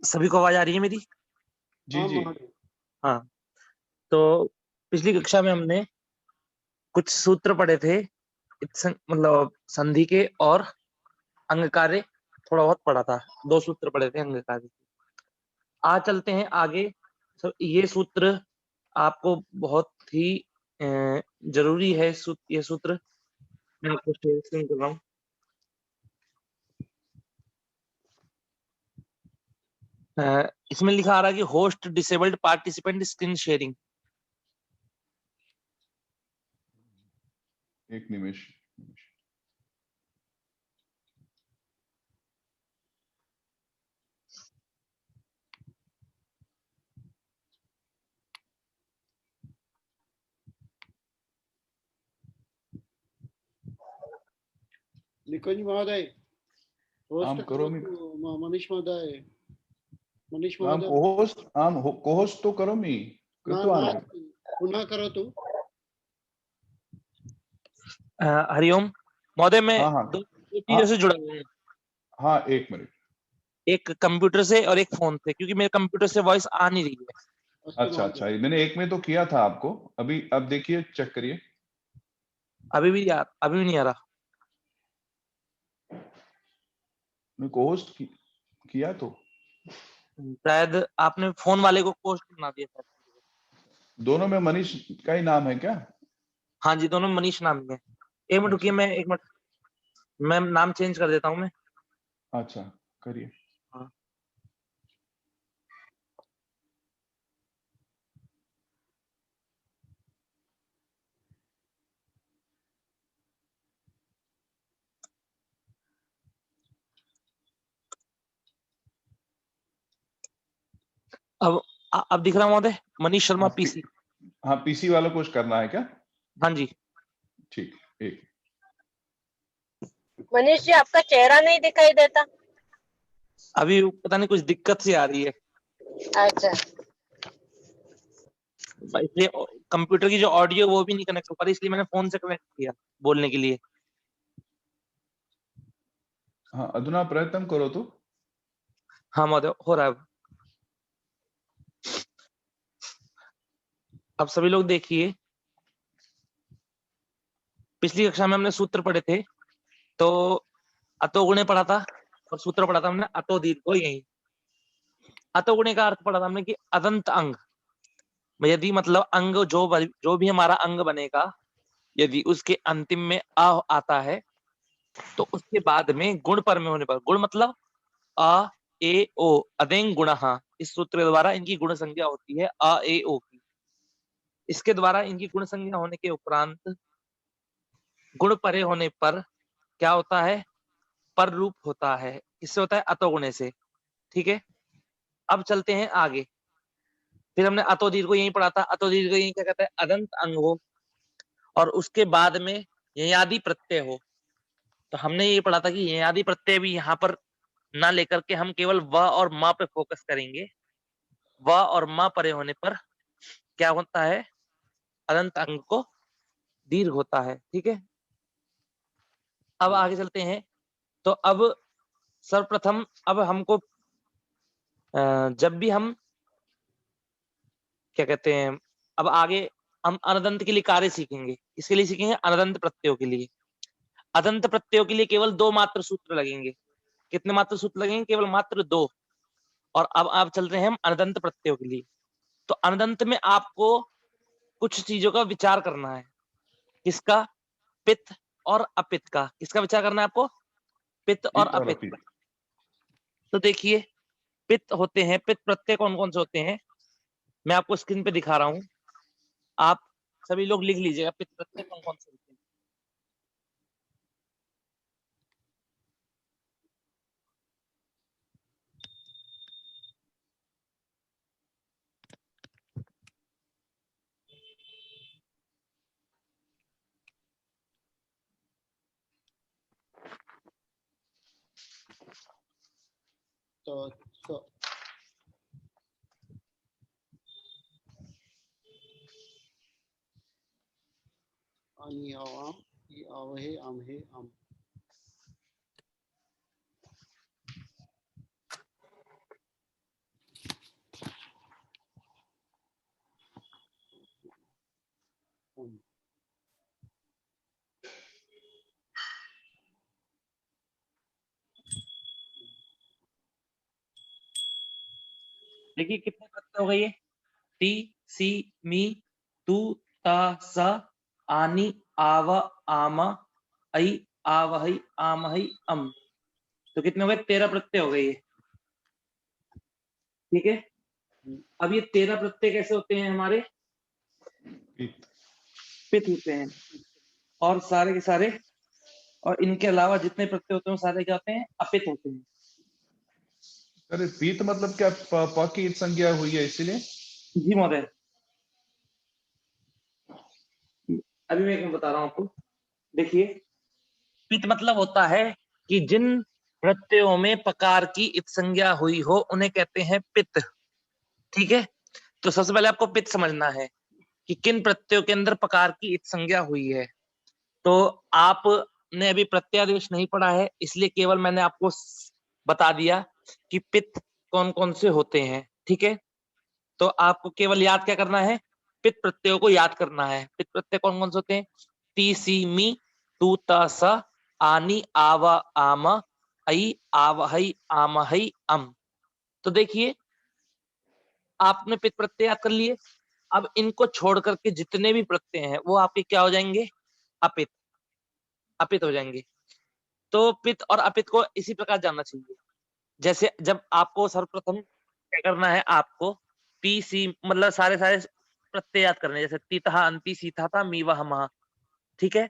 सभी को आवाज आ रही है मेरी? जी जी। हाँ, तो पिछली कक्षा में हमने कुछ सूत्र पढ़े थे, मतलब संधि के और अंग कार्य थोड़ा बहुत पढ़ा था। 2 सूत्र पढ़े थे अंग कार्य। आज चलते हैं आगे। तो ये सूत्र आपको बहुत ही जरूरी है। ये सूत्र मैं आपको शेयर कर रहा हूँ। इसमें लिखा आ रहा है कि host disabled participant screen sharing. एक निमिष। निकुंज महोदय, आम करोमि। मनीष महोदय, आम कोहोस्ट तो करोमि कृतवान्। पुनः करोतु। हरिओम महोदय, मैं हाँ हाँ दो चीजों से जुड़ा हुआ हूँ। हाँ, एक मिनट। एक कंप्यूटर से और एक फोन से, क्योंकि मेरे कंप्यूटर से वॉइस आ नहीं रही है। अच्छा अच्छा, मैंने एक में तो किया था आपको। अभी अब देखिए, चेक करिए। अभी भी नहीं आ रहा। मैं कोहोस्ट किया तो शायद आपने फोन वाले को पोस्ट बना दिया था। दोनों में मनीष का ही नाम है क्या? हाँ जी, दोनों मनीष नाम ही है। एक मिनट रुकिए, मैं नाम चेंज कर देता हूँ मैं। अच्छा, करिए। हाँ। अब दिख रहा है महोदय, मनीष शर्मा पीसी। हाँ, पीसी वाला कुछ करना है क्या? हाँ जी। ठीक, एक। मनीष जी, आपका चेहरा नहीं दिखाई देता। अभी पता नहीं कुछ दिक्कत सी आ रही है। अच्छा, इसलिए कंप्यूटर की जो ऑडियो वो भी नहीं कनेक्ट हो पा रही, इसलिए मैंने फोन से कनेक्ट किया बोलने के लिए। हाँ, अधुना प्रयत्न करो तो। हाँ महोदय, हो रहा है। अब सभी लोग देखिए, पिछली कक्षा में हमने सूत्र पढ़े थे, तो अतोगुणे पढ़ा था और सूत्र पढ़ा था हमने अतो दीर्घो। यही अतोगुणे का अर्थ पढ़ा था हमने कि अदंत अंग। यदि मतलब अंग जो भी हमारा अंग बनेगा, यदि उसके अंतिम में अ आता है, तो उसके बाद में गुण पर में होने पर, गुण मतलब अ ए ओ, अदेंग गुण। इस सूत्र के द्वारा इनकी गुण संज्ञा होती है अ ए ओ की। इसके द्वारा इनकी गुण संज्ञा होने के उपरांत गुण परे होने पर क्या होता है? पर रूप होता है। इससे होता है अतोगुणे से। ठीक है, अब चलते हैं आगे। फिर हमने अतो दीर्घ को यही पढ़ा था। अतो दीर्घ को यही क्या कहता है? अदंत अंग हो और उसके बाद में ययादि प्रत्यय हो। तो हमने ये पढ़ा था कि ययादि प्रत्यय भी यहाँ पर ना लेकर के हम केवल व और म पे फोकस करेंगे। व और म परे होने पर क्या होता है? अदंत अंग को दीर्घ होता है। ठीक है, अब आगे चलते हैं। तो अब सर्वप्रथम अब हमको जब भी हम क्या कहते हैं, अब आगे हम अनदंत के लिए कार्य सीखेंगे। इसके लिए सीखेंगे अनदंत प्रत्ययों के लिए। अदंत प्रत्ययों के लिए केवल 2 मात्र सूत्र लगेंगे। कितने मात्र सूत्र लगेंगे? केवल मात्र 2। और अब आप चल रहे हैं हम अनदंत प्रत्ययों के लिए। तो अनदंत में आपको कुछ चीजों का विचार करना है। किसका? पित्त और अपित्त का। किसका विचार करना है आपको? पित्त और पित्त और अपित्त अपित्त। का। तो देखिए, पित्त होते हैं, पित्त प्रत्यय कौन कौन से होते हैं मैं आपको स्क्रीन पे दिखा रहा हूं। आप सभी लोग लिख लीजिएगा पित्त प्रत्यय कौन कौन से होते हैं। तो अनि आवाम ई आवहे आमहे आम। देखिए कितने प्रत्यय हो गए ये, टी सी मी तू ता सा आनी आव आमा ऐ आवहै आमहै अम। तो कितने हो गए, 13 प्रत्यय हो गए ये। ठीक है, अब ये 13 प्रत्यय कैसे होते हैं हमारे, पित। पित होते हैं। और सारे के सारे, और इनके अलावा जितने प्रत्यय होते हैं वो सारे क्या होते हैं, अपित होते हैं। अरे पीत मतलब क्या, प की संज्ञा हुई है इसीलिए? जी महोदय, अभी मैं बता रहा हूं आपको। देखिए, पित मतलब होता है कि जिन प्रत्ययों में पकार की इत संज्ञा हुई हो उन्हें कहते हैं पित। ठीक है, तो सबसे पहले आपको पित समझना है कि किन प्रत्ययों के अंदर पकार की इत संज्ञा हुई है। तो आपने अभी प्रत्यादेश नहीं पढ़ा है, इसलिए केवल मैंने आपको बता दिया कि पित कौन कौन से होते हैं। ठीक है, तो आपको केवल याद क्या करना है, पित प्रत्ययों को याद करना है। पित प्रत्यय कौन कौन से होते हैं, ती सी मी तू ता सा आनी आवा आमा ऐ आवहै आमहै अम। तो देखिए, आपने पित प्रत्यय याद कर लिए। अब इनको छोड़ करके जितने भी प्रत्यय हैं वो आपके क्या हो जाएंगे, अपित, अपित हो जाएंगे। तो पित और अपित को इसी प्रकार जानना चाहिए। जैसे जब आपको सर्वप्रथम क्या करना है, आपको पी सी मतलब सारे सारे प्रत्यय याद करने हैं। जैसे तीतहा अंति सीता था मी वह महा। ठीक है,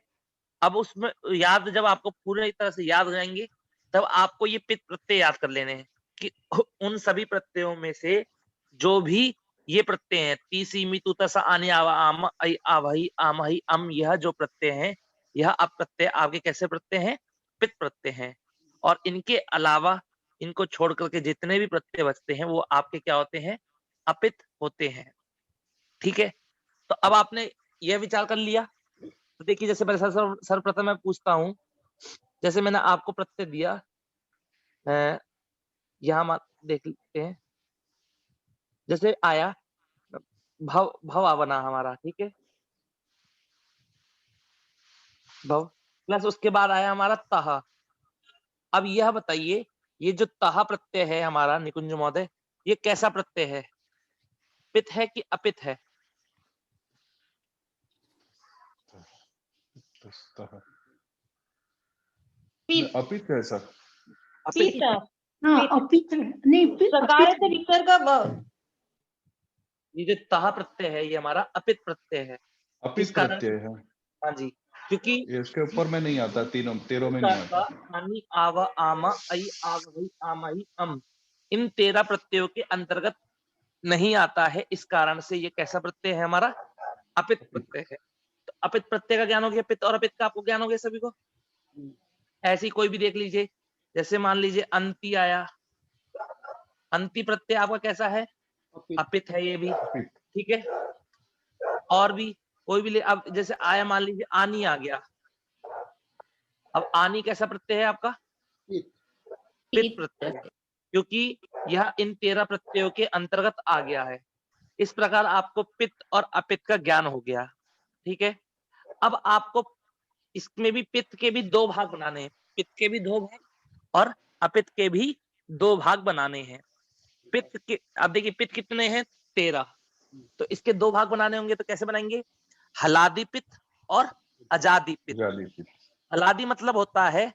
अब उसमें याद जब आपको पूरी तरह से याद हो जाएंगे, तब आपको ये पित प्रत्यय याद कर लेने हैं कि उन सभी प्रत्ययों में से जो भी ये प्रत्यय हैं, ती सी मी तू तसा आने आवा आम ऐ आवहि आमहि अम, यह जो प्रत्यय हैं, यह अप्रत्यय आपके कैसे प्रत्यय हैं, पित प्रत्यय हैं। और इनके अलावा इनको छोड़ करके जितने भी प्रत्यय बचते हैं वो आपके क्या होते हैं, अपित होते हैं। ठीक है, तो अब आपने यह विचार कर लिया। तो देखिए, जैसे मैं सर्वप्रथम मैं पूछता हूं, जैसे मैंने आपको प्रत्यय दिया, यहाँ देख लेते हैं। जैसे आया भव, भव बना हमारा। ठीक है, भव प्लस उसके बाद आया हमारा तह। अब यह बताइए, ये जो तह प्रत्यय है हमारा निकुंज महोदय, ये कैसा प्रत्यय है, पित है कि अपित है? अपित है सर। अपित, पीत हाँ अपित नहीं सकार है तो विसर्ग ब। ये जो तह प्रत्यय है ये हमारा अपित प्रत्यय है। किस अपित कारण प्रत्यय से? है। हाँ जी, क्योंकि इसके ऊपर में नहीं आता, तीनों तेरों में नहीं आता। आनी आवा आमा ऐ आवहि आमहि अम, इन 13 प्रत्ययों के अंतर्गत नहीं आता है। इस कारण से ये कैसा प्रत्यय है हमारा, अपित प्रत्यय है। तो अपित प्रत्यय का ज्ञान हो गया, पित और अपित का आपको ज्ञान हो गया सभी को। ऐसे ही कोई भी देख लीजिए, जैसे मान लीजिए अंति आया, अंति प्रत्यय आपका कैसा है, अपित है ये भी। ठीक है, और भी कोई भी ले, अब जैसे आया मान लीजिए आनी आ गया। अब आनी कैसा प्रत्यय है आपका, पित प्रत्यय है, क्योंकि यह इन 13 प्रत्ययों के अंतर्गत आ गया है। इस प्रकार आपको पित्त और अपित्त का ज्ञान हो गया। ठीक है, अब आपको इसमें भी पित्त के भी 2 भाग बनाने हैं, पित्त के भी 2 भाग और अपित्त के भी 2 भाग बनाने हैं। पित्त के, अब देखिए पित्त कितने हैं, 13, तो इसके 2 भाग बनाने होंगे। तो कैसे बनाएंगे, हलादी पित्त और अजादी पित्त। हलादी मतलब होता है,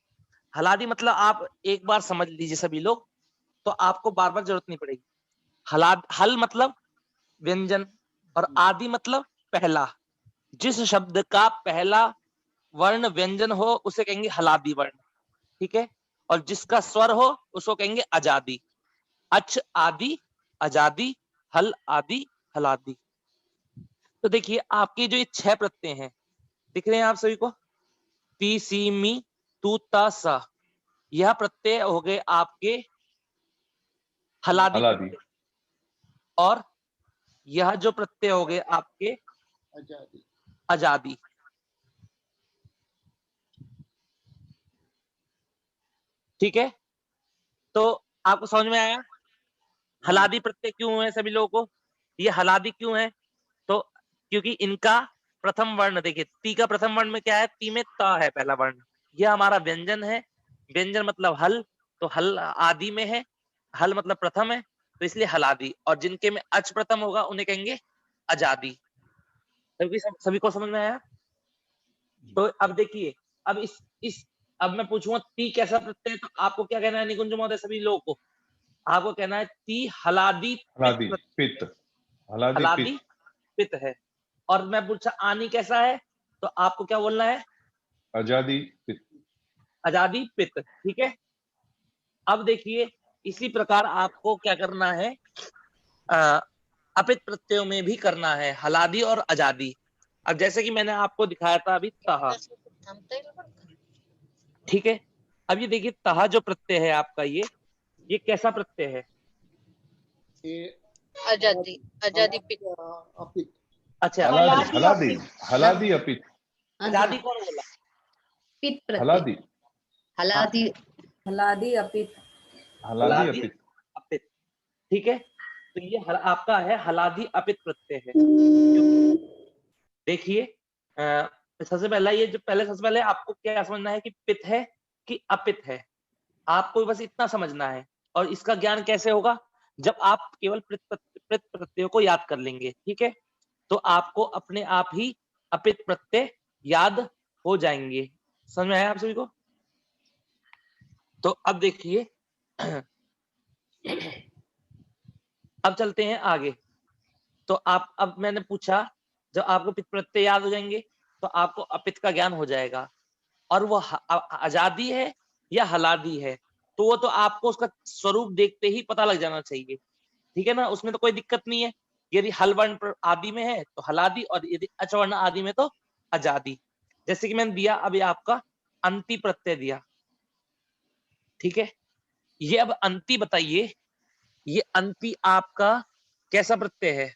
हलादी मतलब आप एक बार समझ लीजिए सभी लोग, तो आपको बार बार जरूरत नहीं पड़ेगी। हल मतलब व्यंजन, और आदि मतलब पहला। जिस शब्द का पहला वर्ण व्यंजन हो उसे कहेंगे हलादी वर्ण। ठीक है, और जिसका स्वर हो उसको कहेंगे अजादी। अच आदि, अजादी, हल आदि, हलादी। तो देखिए आपके जो ये 6 प्रत्यय हैं, दिख रहे हैं आप सभी को, पी सी मी तू ता सा, यह प्रत्यय हो गए आपके हलादी प्रत्यय। और यह जो प्रत्यय हो गए आपके अजादी। ठीक है, तो आपको समझ में आया हलादी प्रत्यय क्यों है सभी लोगों को, ये हलादी क्यों है, तो क्योंकि इनका प्रथम वर्ण देखिए, ती का प्रथम वर्ण में क्या है, ती में ता है पहला वर्ण, यह हमारा व्यंजन है। व्यंजन मतलब हल, तो हल आदि में है, हल मतलब प्रथम है, तो इसलिए हलादि। और जिनके में अच प्रथम होगा उन्हें कहेंगे अजादि। सभी को समझ में आया? तो अब देखिए, अब इस अब मैं पूछूंगा ती कैसा प्रत्यय है, तो आपको क्या कहना है निकुंज महोदय, सभी लोगों को आपको कहना है ती हलादि हलादी पित, पित्त, हलादी हलादि पित्त, पित है। और मैं पूछा आनी कैसा है, तो आपको क्या बोलना है, आजादी पित्त। आजादी पित, ठीक है। अब देखिए इसी प्रकार आपको क्या करना है, अ, अपित प्रत्ययों में भी करना है, हलादी और आजादी। अब जैसे कि मैंने आपको दिखाया था अभी तहा, ठीक है। अब ये देखिए तहा जो प्रत्यय है आपका, ये कैसा प्रत्यय है? ये आजादी, आजादी पित। अपित। अच्छा, हलादी, हलादी, हलादी हलादी अपित, आजादी कौन बोला? पित प्रत्यय, हलादी, हलादी, हलादी अपित, हलादी हलादी अपित। अपित, ठीक है। तो ये आपका है हलादी अपित प्रत्यय है। क्योंकि देखिए सबसे पहला ये जो सबसे पहले आपको क्या समझना है कि पित है कि अपित है, आपको बस इतना समझना है। और इसका ज्ञान कैसे होगा, जब आप केवल पित प्रत्ययों को याद कर लेंगे, ठीक है। तो आपको अपने आप ही अपित प्रत्यय याद हो जाएंगे। समझ में आया आप सभी को? तो अब देखिए अब चलते हैं आगे। तो आप, अब मैंने पूछा जब आपको पित प्रत्यय याद हो जाएंगे तो आपको अपित का ज्ञान हो जाएगा। और वो आजादी है या हलादी है, तो वो तो आपको उसका स्वरूप देखते ही पता लग जाना चाहिए, ठीक है ना, उसमें तो कोई दिक्कत नहीं है। यदि हल वर्ण आदि में है तो हलादी, और यदि अच वर्ण आदि में तो आजादी। जैसे कि मैंने दिया अभी आपका अंति प्रत्यय दिया, ठीक है। ये अब अंति बताइए, ये अंति आपका कैसा प्रत्यय है?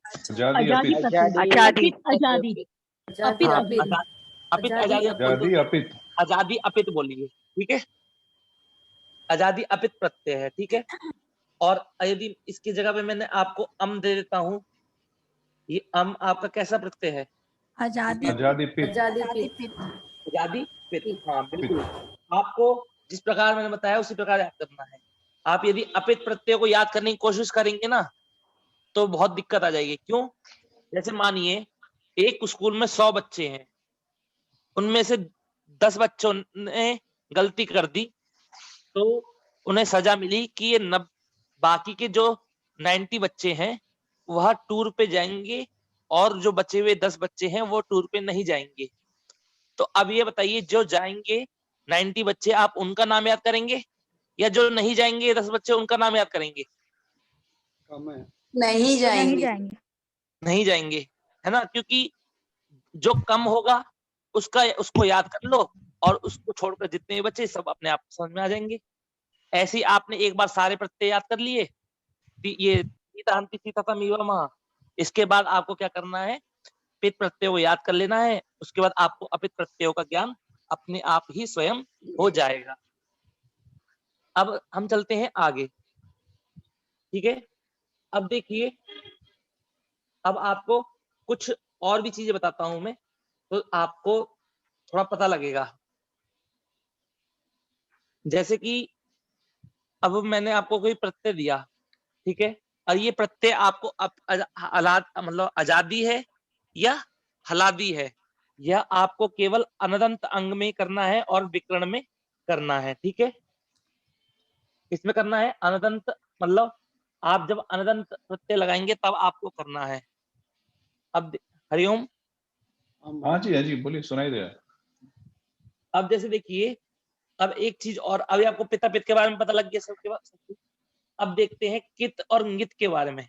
आजादी आजादी अपित, प्रत्यय, आजादी अपित आजादी, अपित हाँ, अपित, अपित आजादी, आजादी अपित, आजादी अपित बोलिए, ठीक है। आजादी अपित प्रत्यय है, ठीक है। और यदि इसकी जगह पे मैंने आपको अम दे देता हूं, ये अम आपका कैसा प्रत्यय है? आजादी, आजादी पित, आजादी पित, आजादी पित, हाँ पित। बिल्कुल। आपको जिस प्रकार मैंने बताया उसी प्रकार याद करना है। आप यदि अपित प्रत्यय को याद करने की कोशिश करेंगे ना तो बहुत दिक्कत आ जाएगी। क्यों? जैसे मानिए एक स्कूल में 100 बच्चे हैं, उनमें से 10 बच्चों ने गलती कर दी, तो उन्हें सजा मिली कि ये बाकी के जो 90 बच्चे हैं वह टूर पे जाएंगे, और जो बचे हुए 10 बच्चे हैं वो टूर पे नहीं जाएंगे। तो अब ये बताइए, जो जाएंगे 90 बच्चे, आप उनका नाम याद करेंगे या जो नहीं जाएंगे 10 बच्चे उनका नाम याद करेंगे? कम है। नहीं जाएंगे, नहीं जाएंगे, है ना, क्योंकि जो कम होगा उसको याद कर लो, और उसको छोड़कर जितने भी बच्चे सब अपने आप समझ में आ जाएंगे। ऐसे ही आपने एक बार सारे प्रत्यय याद कर लिए, ये तीतांति तीता मीवा महा, इसके बाद आपको क्या करना है, पित प्रत्यय को याद कर लेना है। उसके बाद आपको अपित प्रत्ययों का ज्ञान अपने आप ही स्वयं हो जाएगा। अब हम चलते हैं आगे, ठीक है। अब देखिए, अब आपको कुछ और भी चीजें बताता हूं मैं, तो आपको थोड़ा पता लगेगा। जैसे कि अब मैंने आपको कोई प्रत्यय दिया, ठीक है, और ये प्रत्यय आपको मतलब आजादी है या हलादी है, यह आपको केवल अनदंत अंग में करना है और विकर्ण में करना है, ठीक है। इसमें करना है अनदंत, मतलब आप जब अनदंत प्रत्यय लगाएंगे तब आपको करना है। अब हरिओम, हाँ जी, हाँ जी, बोलिए, सुनाई दे रहा है। अब जैसे देखिए, अब एक चीज और, अभी आपको पिता पित के बारे में पता लग गया सबके। अब देखते हैं कित और नित के बारे में।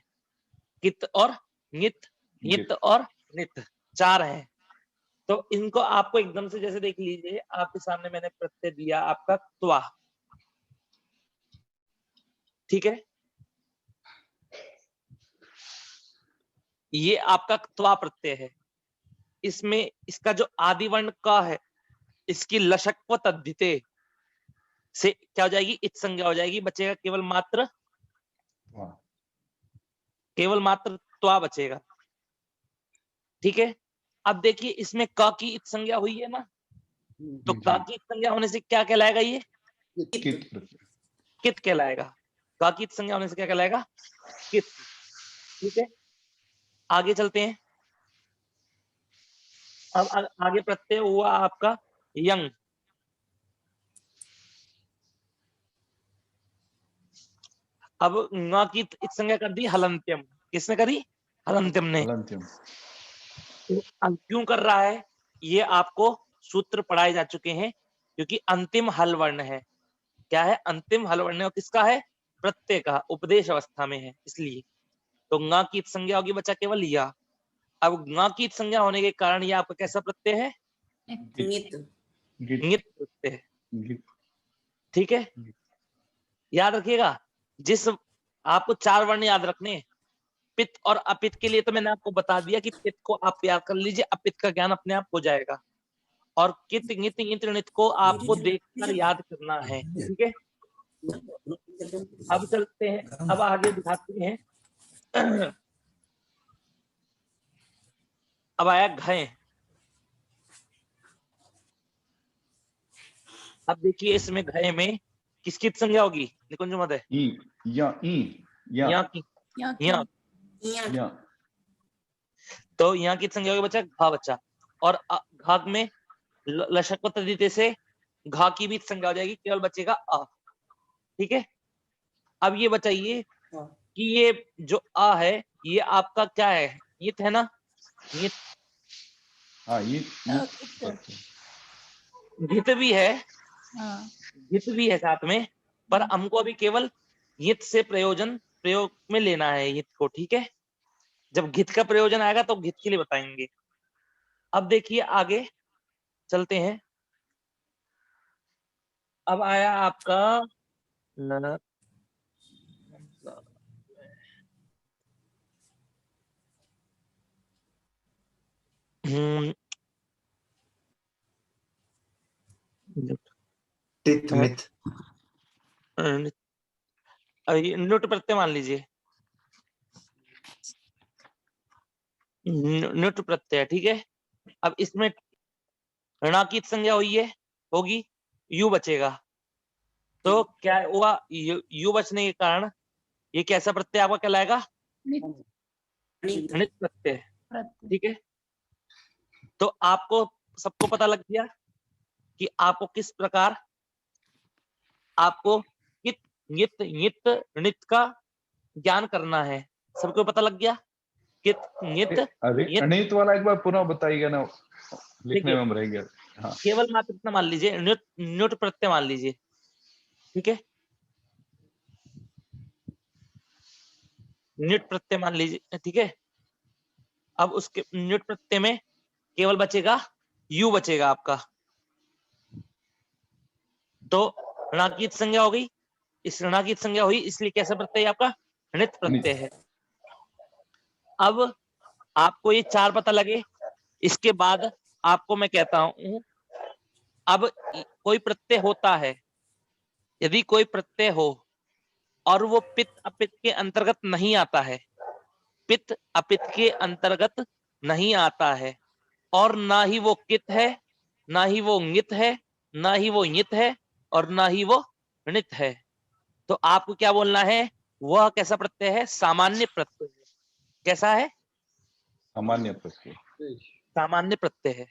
कित और नित, नित और नित, 4 हैं। तो इनको आपको एकदम से जैसे देख लीजिए, आपके सामने मैंने प्रत्यय दिया आपका त्वा, ठीक है। ये आपका त्वा प्रत्यय है। इसमें इसका जो आदि वर्ण का है, इसकी लशक्व तद्धिते से क्या हो जाएगी, इत संज्ञा हो जाएगी, बचेगा केवल मात्र त्वा बचेगा। ठीक है। अब देखिए इसमें क की इत संज्ञा हुई है ना, तो जी। क की इत संज्ञा होने से क्या कहलाएगा, ये कित प्रत्यय। कित कहलाएगा। क की इत संज्ञा होने से क्या कहलाएगा, कित। ठीक है, आगे चलते हैं। अब आगे प्रत्यय हुआ आपका यंग। अब ङ की इत संज्ञा कर दी हलंत्यम। किसने करी, हलंत्यम ने। हलंत्यम। अब क्यों कर रहा है, ये आपको सूत्र पढ़ाए जा चुके हैं, क्योंकि अंतिम हल वर्ण है। क्या है, अंतिम हल वर्ण है, और किसका है, प्रत्यय का, उपदेश अवस्था में है, इसलिए। तो ङ की इत संज्ञा होगी बच्चा केवल या। अब ङ की इत संज्ञा होने के कारण ये आपका कैसा प्रत्यय है, गित। ङित प्रत्यय है। गित। ठीक है, याद रखिएगा, जिस आपको 4 वर्ण याद रखने हैं। पित्त और अपित्त के लिए तो मैंने आपको बता दिया कि पित्त को आप याद कर लीजिए, अपित्त का ज्ञान अपने आप हो जाएगा। और कित ङित ङित णित को आपको देखकर याद करना है। ठीक है, अब चलते हैं, अब आगे दिखाते हैं। अब आया घय। अब देखिए इसमें घय में किसकी इत संज्ञा होगी, निकुंज महोदय, ई या यहाँ की, यहाँ। या। तो यहाँ की इत संज्ञा होगी बच्चा घा बच्चा, और घा में लशक को तद्धिते से घा की भी इत संज्ञा हो जाएगी, केवल बचेगा अ। ठीक है, अब ये बताइए कि ये जो अ है, ये आपका क्या है, ईत है ना, ईत। हाँ, ये घित भी है, हाँ, घित भी है साथ में, पर हमको अभी केवल ईत से प्रयोग में लेना है ईत को। ठीक है, जब घित का प्रयोजन आएगा तो घित के लिए बताएंगे। अब देखिए आगे चलते हैं। अब आया आपका टित मित। न्यूट प्रत्यय मान लीजिए, न्यूट प्रत्यय। ठीक है, अब इसमें ऋणा की संज्ञा हुई है, होगी, यू बचेगा। तो क्या हुआ, यू बचने के कारण ये कैसा प्रत्यय आपका कहलाएगा, णित प्रत्यय। ठीक है, तो आपको सबको पता लग गया कि आपको किस प्रकार आपको कित ङित ङित णित का ज्ञान करना है। सबको पता लग गया, कित ङित अरे ङित। अनित वाला एक बार पुनः बताइएगा ना, लिखने में हम रह गया। हाँ, केवल मात्र इतना मान लीजिए, न्यूट प्रत्यय मान लीजिए। ठीक है, न्यूट प्रत्यय मान लीजिए। ठीक है, अब उसके न्यूट प्रत्यय में केवल बचेगा यू बचेगा आपका। तो ऋणांकित संज्ञा हो गई, इस ऋणांकित संज्ञा हुई, इसलिए कैसा प्रत्यय आपका, णित प्रत्यय है। अब आपको ये 4 पता लगे, इसके बाद आपको मैं कहता हूं, अब कोई प्रत्यय होता है, यदि कोई प्रत्यय हो और वो पित्त अपित्त के अंतर्गत नहीं आता है, पित्त अपित्त के अंतर्गत नहीं आता है, और ना ही वो कित है, ना ही वो ङित है, ना ही वो ञित है, और ना ही वो णित है, तो आपको क्या बोलना है, वह कैसा प्रत्यय है, सामान्य प्रत्यय है। कैसा है, सामान्य प्रत्यय। सामान्य प्रत्यय है।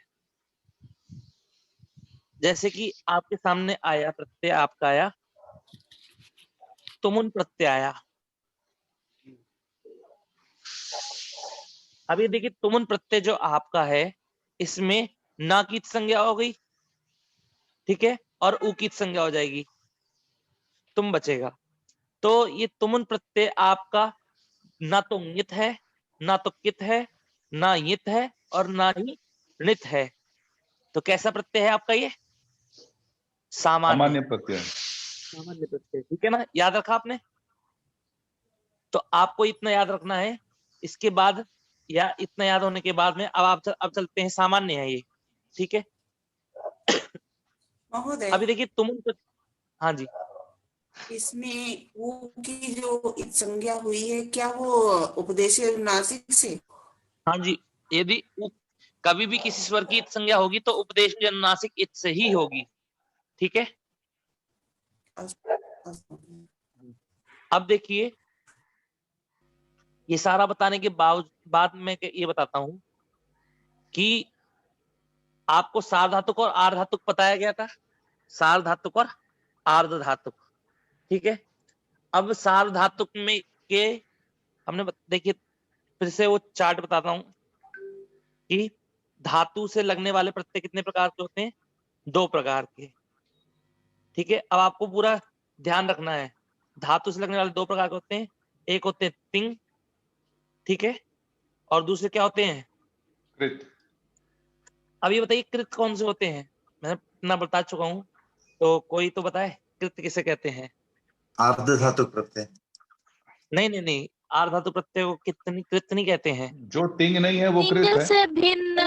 जैसे कि आपके सामने आया प्रत्यय, आपका आया तुमुन प्रत्यय आया। अब ये देखिए तुमुन प्रत्यय जो आपका है, इसमें ना की संज्ञा हो गई, ठीक है, और उ की संज्ञा हो जाएगी, तुम बचेगा। तो ये तुमुन प्रत्यय आपका ना तो ङित है, ना तो कित है, ना ञित है, और ना ही णित है, तो कैसा प्रत्यय है आपका ये, सामान्य। सामान्य प्रत्यय। सामान्य प्रत्यय, ठीक है ना, याद रखा आपने। तो आपको इतना याद रखना है, इसके बाद या इतना याद होने के बाद में अब चलते हैं, सामान्य है ये। ठीक है, महोदय, अभी देखिए तुम, हाँ जी, इसमें वो की जो संज्ञा हुई है, क्या वो उपदेश नासिक से? हाँ जी, यदि कभी भी किसी स्वर की इत संज्ञा होगी तो उपदेश में अनुनासिक इत से ही होगी। ठीक है, अब देखिए ये सारा बताने के बाद मैं ये बताता हूं कि आपको सार्वधातुक और आर्धधातुक बताया गया था, सार्वधातुक और आर्धधातुक। ठीक है, अब सार्वधातुक में के हमने देखिए फिर से वो चार्ट बताता हूं कि धातु से लगने वाले प्रत्यय कितने प्रकार के होते हैं, 2 प्रकार के। ठीक है, अब आपको पूरा ध्यान रखना है, धातु से लगने वाले 2 प्रकार के होते हैं, एक होते हैं तिंग, ठीक है, और दूसरे क्या होते हैं, कृत। अब ये बताइए कृत कौन से होते हैं, मैं इतना बता चुका हूं, तो कोई तो बताए कृत किसे कहते हैं। आर्धधातुक प्रत्यय। नहीं नहीं नहीं, आर्धधातुक प्रत्यय को कितनी कृत नहीं कहते हैं। जो तिंग नहीं है वो कृत है। से भिन्न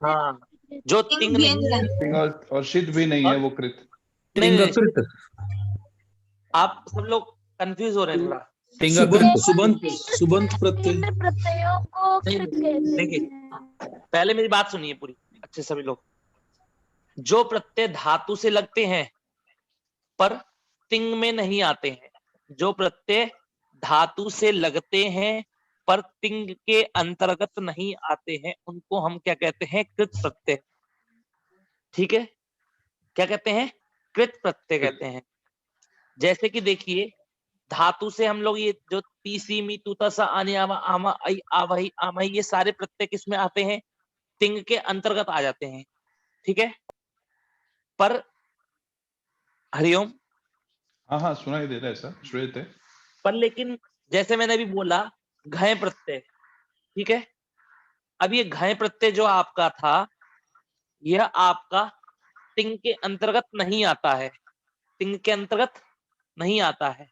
हाँ, जो तिंग नहीं है तिंग और शिद भी नहीं है वो कृत। नहीं, नहीं, तिंगकृत, आप सब लोग कंफ्यूज हो रहे हैं थोड़ा। सुबंत प्रत्यय। प्रत्ययों को कृत कहते हैं। देखिए पहले मेरी बात सुनिए पूरी अच्छे सभी लोग। जो प्रत्यय धातु से लगते हैं पर तिंग में नहीं आते हैं, जो प्रत्यय धातु से लगते हैं पर तिंग के अंतर्गत नहीं आते हैं, उनको हम क्या कहते हैं, कृत प्रत्यय। ठीक है, क्या कहते हैं, कृत प्रत्यय कहते हैं। जैसे कि देखिए धातु से हम लोग ये जो तीसी मी तुता सा आने आवा आमा आई आवही आमही, ये सारे प्रत्यय किसमें आते हैं, तिंग के अंतर्गत आ जाते हैं। ठीक है, पर हरिओम, हाँ हाँ सुनाई दे रहा है सर, श्वेत है। पर लेकिन जैसे मैंने अभी बोला घय प्रत्यय, ठीक है, अब ये घय प्रत्यय जो आपका था यह आपका तिंग के अंतर्गत नहीं आता है, तिंग के अंतर्गत नहीं आता है।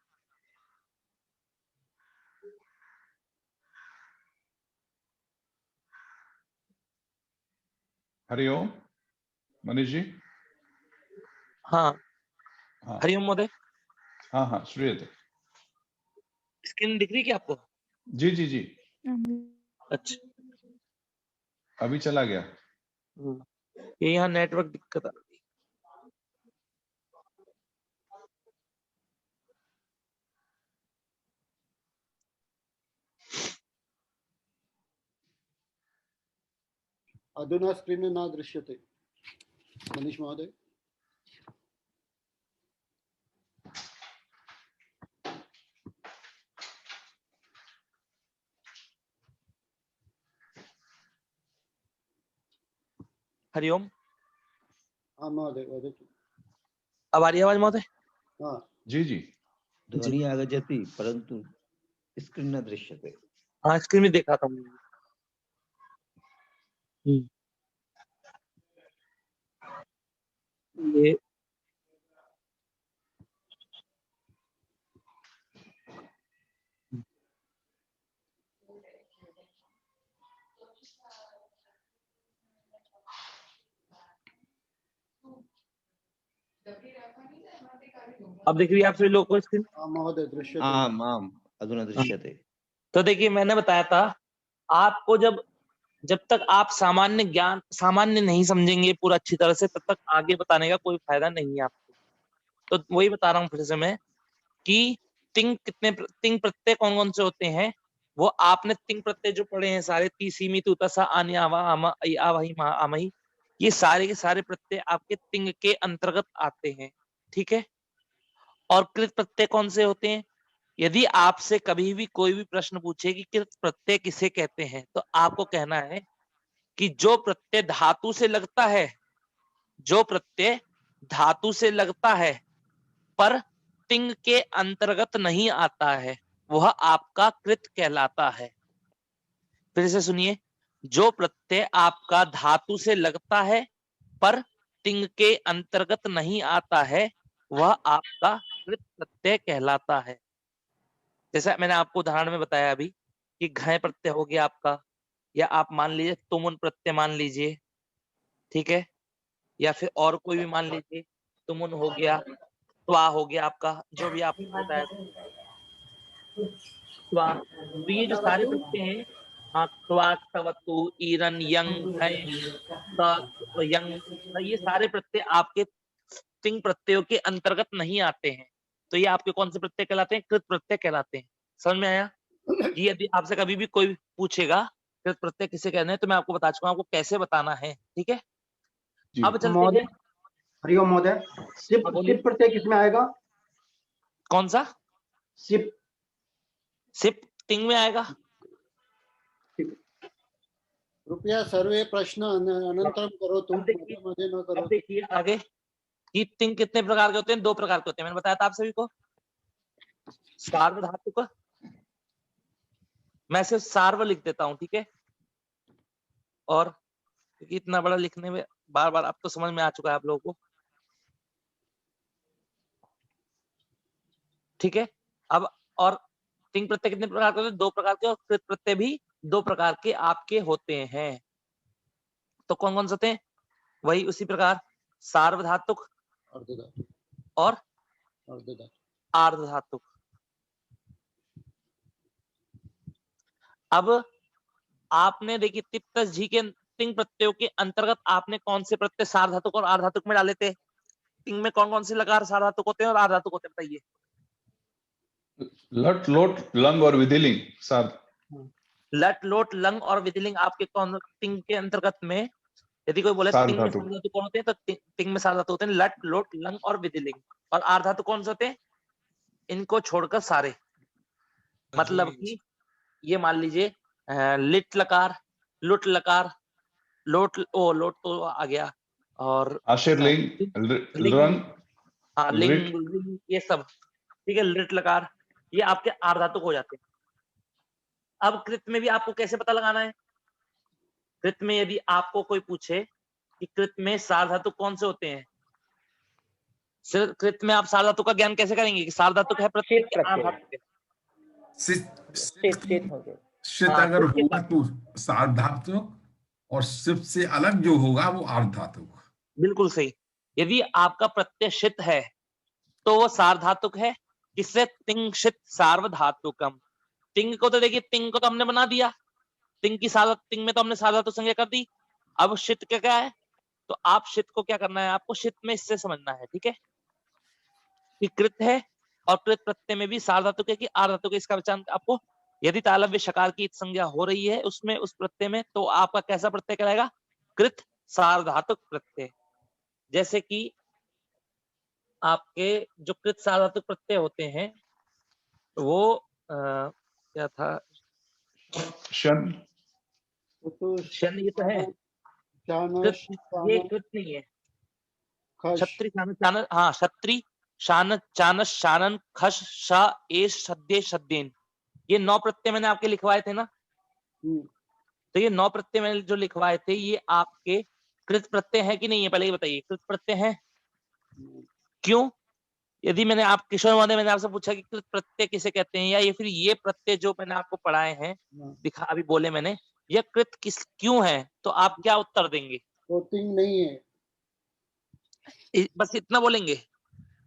हरिओम मनीष जी। हाँ हाँ हरिओम महोदय, हाँ हाँ श्वेत है। स्क्रीन दिख रही क्या आपको। जी जी जी, अच्छा अभी चला गया। ये यहाँ नेटवर्क दिक्कत आ रही है। अधुना स्क्रीन न दृश्यते मनीष महोदय। हरिओम, हाँ महोदय वदतु। अब आ रही है आवाज महोदय। हाँ जी जी, ध्वनि आगच्छति परंतु स्क्रीन न दृश्यते। हाँ स्क्रीन में देखा था मैंने। ये अब देख रही है आप सभी लोगों को स्क्रीन। हाँ महोदय दृश्यते। आम आम अधुना दृश्यते। तो देखिए मैंने बताया था आपको, जब तक आप सामान्य ज्ञान सामान्य नहीं समझेंगे पूरा अच्छी तरह से, तब तक आगे बताने का कोई फायदा नहीं है आपको। तो वही बता रहा हूँ फिर से मैं कि तिंग प्रत्यय कौन कौन से होते हैं। वो आपने तिंग प्रत्यय जो पढ़े हैं सारे, ती सी मी तुता सा आने आवा आमा आई आवही मा आमही, ये सारे के सारे प्रत्यय आपके तिंग के अंतर्गत आते हैं। ठीक है, और कृत प्रत्यय कौन से होते हैं। यदि आपसे कभी भी कोई भी प्रश्न पूछे कि कृत प्रत्यय किसे कहते हैं, तो आपको कहना है कि जो प्रत्यय धातु से लगता है, जो प्रत्यय धातु से लगता है पर तिंग के अंतर्गत नहीं आता है, वह आपका कृत कहलाता है। फिर से सुनिए, जो प्रत्यय आपका धातु से लगता है पर तिंग के अंतर्गत नहीं आता है, वह आपका कृत प्रत्यय कहलाता है। जैसा मैंने आपको उदाहरण में बताया अभी कि घय प्रत्यय हो गया आपका, या आप मान लीजिए तुमुन प्रत्यय मान लीजिए, ठीक है, या फिर और कोई भी मान लीजिए, तुमुन हो गया, त्वा हो गया आपका, जो भी आपको बताया त्वा। तो ये जो सारे प्रत्यय हैं त्वाक्तवतु, ईरन, यंग, है, यंग, ये सारे प्रत्यय आपके तिंग प्रत्ययों के अंतर्गत नहीं आते हैं। तो ये आपके कौन से प्रत्यय कहलाते हैं? कृत प्रत्यय कहलाते हैं। समझ में आया? ये यदि आपसे कभी भी कोई पूछेगा कृत प्रत्यय किसे कहने हैं, तो मैं आपको बता चुका हूं आपको कैसे बताना है। ठीक है, जी। अब चलते महोदय, हैं। हरिओम महोदय, सिप हाँ, बोलिए। सिप प्रत्यय किसमें आएगा? कौन सा? सिप सिप तिंग में आएगा। कृपया सर्वे प्रश्न अनंतरम करो, तुम अब देखिए, मजे न करो। अब देखिए आगे कि तिंग कितने प्रकार के होते हैं? 2 प्रकार के होते हैं। मैंने बताया था आप सभी को। सार्वधातुक, मैं सिर्फ सार्व लिख देता हूं, ठीक है। और क्योंकि इतना बड़ा लिखने में बार बार अब तो समझ में आ चुका है आप लोगों को, ठीक है। अब और तिंग प्रत्यय कितने प्रकार के होते हैं? 2 प्रकार के। और कृत प्रत्यय भी 2 प्रकार के आपके होते हैं। तो कौन कौन से होते हैं? वही उसी प्रकार सार्वधातुक अर्धधातु, और अर्धधातु। आर्धधातुक। अब आपने देखिए तिप्तस झी के तिंग प्रत्ययों के अंतर्गत आपने कौन से प्रत्यय सार्वधातुक और आर्धधातुक में डाले थे? तिंग में कौन कौन से लकार सार्वधातुक होते हैं और आर्धधातुक होते हैं, बताइए। लट, लोट, लंग और विधिलिंग। सार लट, लोट, लंग और विधिलिंग आपके कौन तिंग के अंतर्गत में? यदि कोई बोले तिंग में सार्वधातुक। सार्वधातुक कौन होते हैं, तो तिंग में सार्वधातुक होते हैं लट, लोट, लंग और विधिलिंग। और आर्धधातुक कौन से होते हैं? इनको छोड़कर सारे। मतलब कि ये मान लीजिए लिट लकार, लुट लकार, लोट तो आ गया, और आशीर्लिंग, लिंग, रंग, हाँ लिट। लिंग, ये सब, ठीक है। लिट लकार ये आपके आर्धधातुक हो जाते हैं। अब कृत में भी आपको कैसे पता लगाना है? कृत में यदि आपको कोई पूछे कि कृत में सार्वधातुक कौन से होते हैं, सिर्फ कृत में आप सार्वधातुक का ज्ञान कैसे करेंगे कि सार्वधातुक है प्रत्यय कि आर्धधातुक है? शित हाँ, अगर कृत के होगा साथ। तो सार्वधातुक, और शिव से अलग जो होगा वो अर्धधातुक। बिल्कुल सही। यदि आपका प्रत्यय शित है तो वो सार्वधातुक है। किससे? तिंग शित सार्वधातुकम। तिंग को तो देखिए, तिंग को तो हमने बना दिया, तिंग की सार्वधातुक, तिंग में तो हमने सार्वधातुक संज्ञा कर दी। अब शित क्या क्या है? तो आप शित को क्या करना है? आपको शित में इससे समझना है, ठीक है, कि कृत है और कृत प्रत्यय में भी सार्वधातुक है कि आर्धधातुक है, इसका पहचान आपको। यदि तालव्य शकार की संज्ञा हो रही है उसमें, उस प्रत्यय में, तो आपका कैसा प्रत्यय कहलाएगा? कृत सार्वधातुक प्रत्यय। जैसे कि आपके जो कृत सार्वधातुक प्रत्यय होते हैं वो क्या था? शन, शन, ये तो है कृत, ये कृत नहीं है। छत्री, शान, चानन, हाँ छत्री, शान, चानस, शानन, खश, शा, एश, सद्य, सद्येन, ये 9 प्रत्यय मैंने आपके लिखवाए थे ना। तो ये 9 प्रत्यय मैंने जो लिखवाए थे ये आपके कृत प्रत्यय है कि नहीं है? पहले ये बताइए, कृत प्रत्यय है? क्यों? यदि मैंने आप किशोर महोदय, मैंने आपसे पूछा कि कृत प्रत्यय किसे कहते हैं, या ये फिर ये प्रत्यय जो मैंने आपको पढ़ाए हैं, दिखा अभी बोले मैंने, यह कृत किस क्यों है, तो आप क्या उत्तर देंगे? वो तिंग नहीं है, बस इतना बोलेंगे?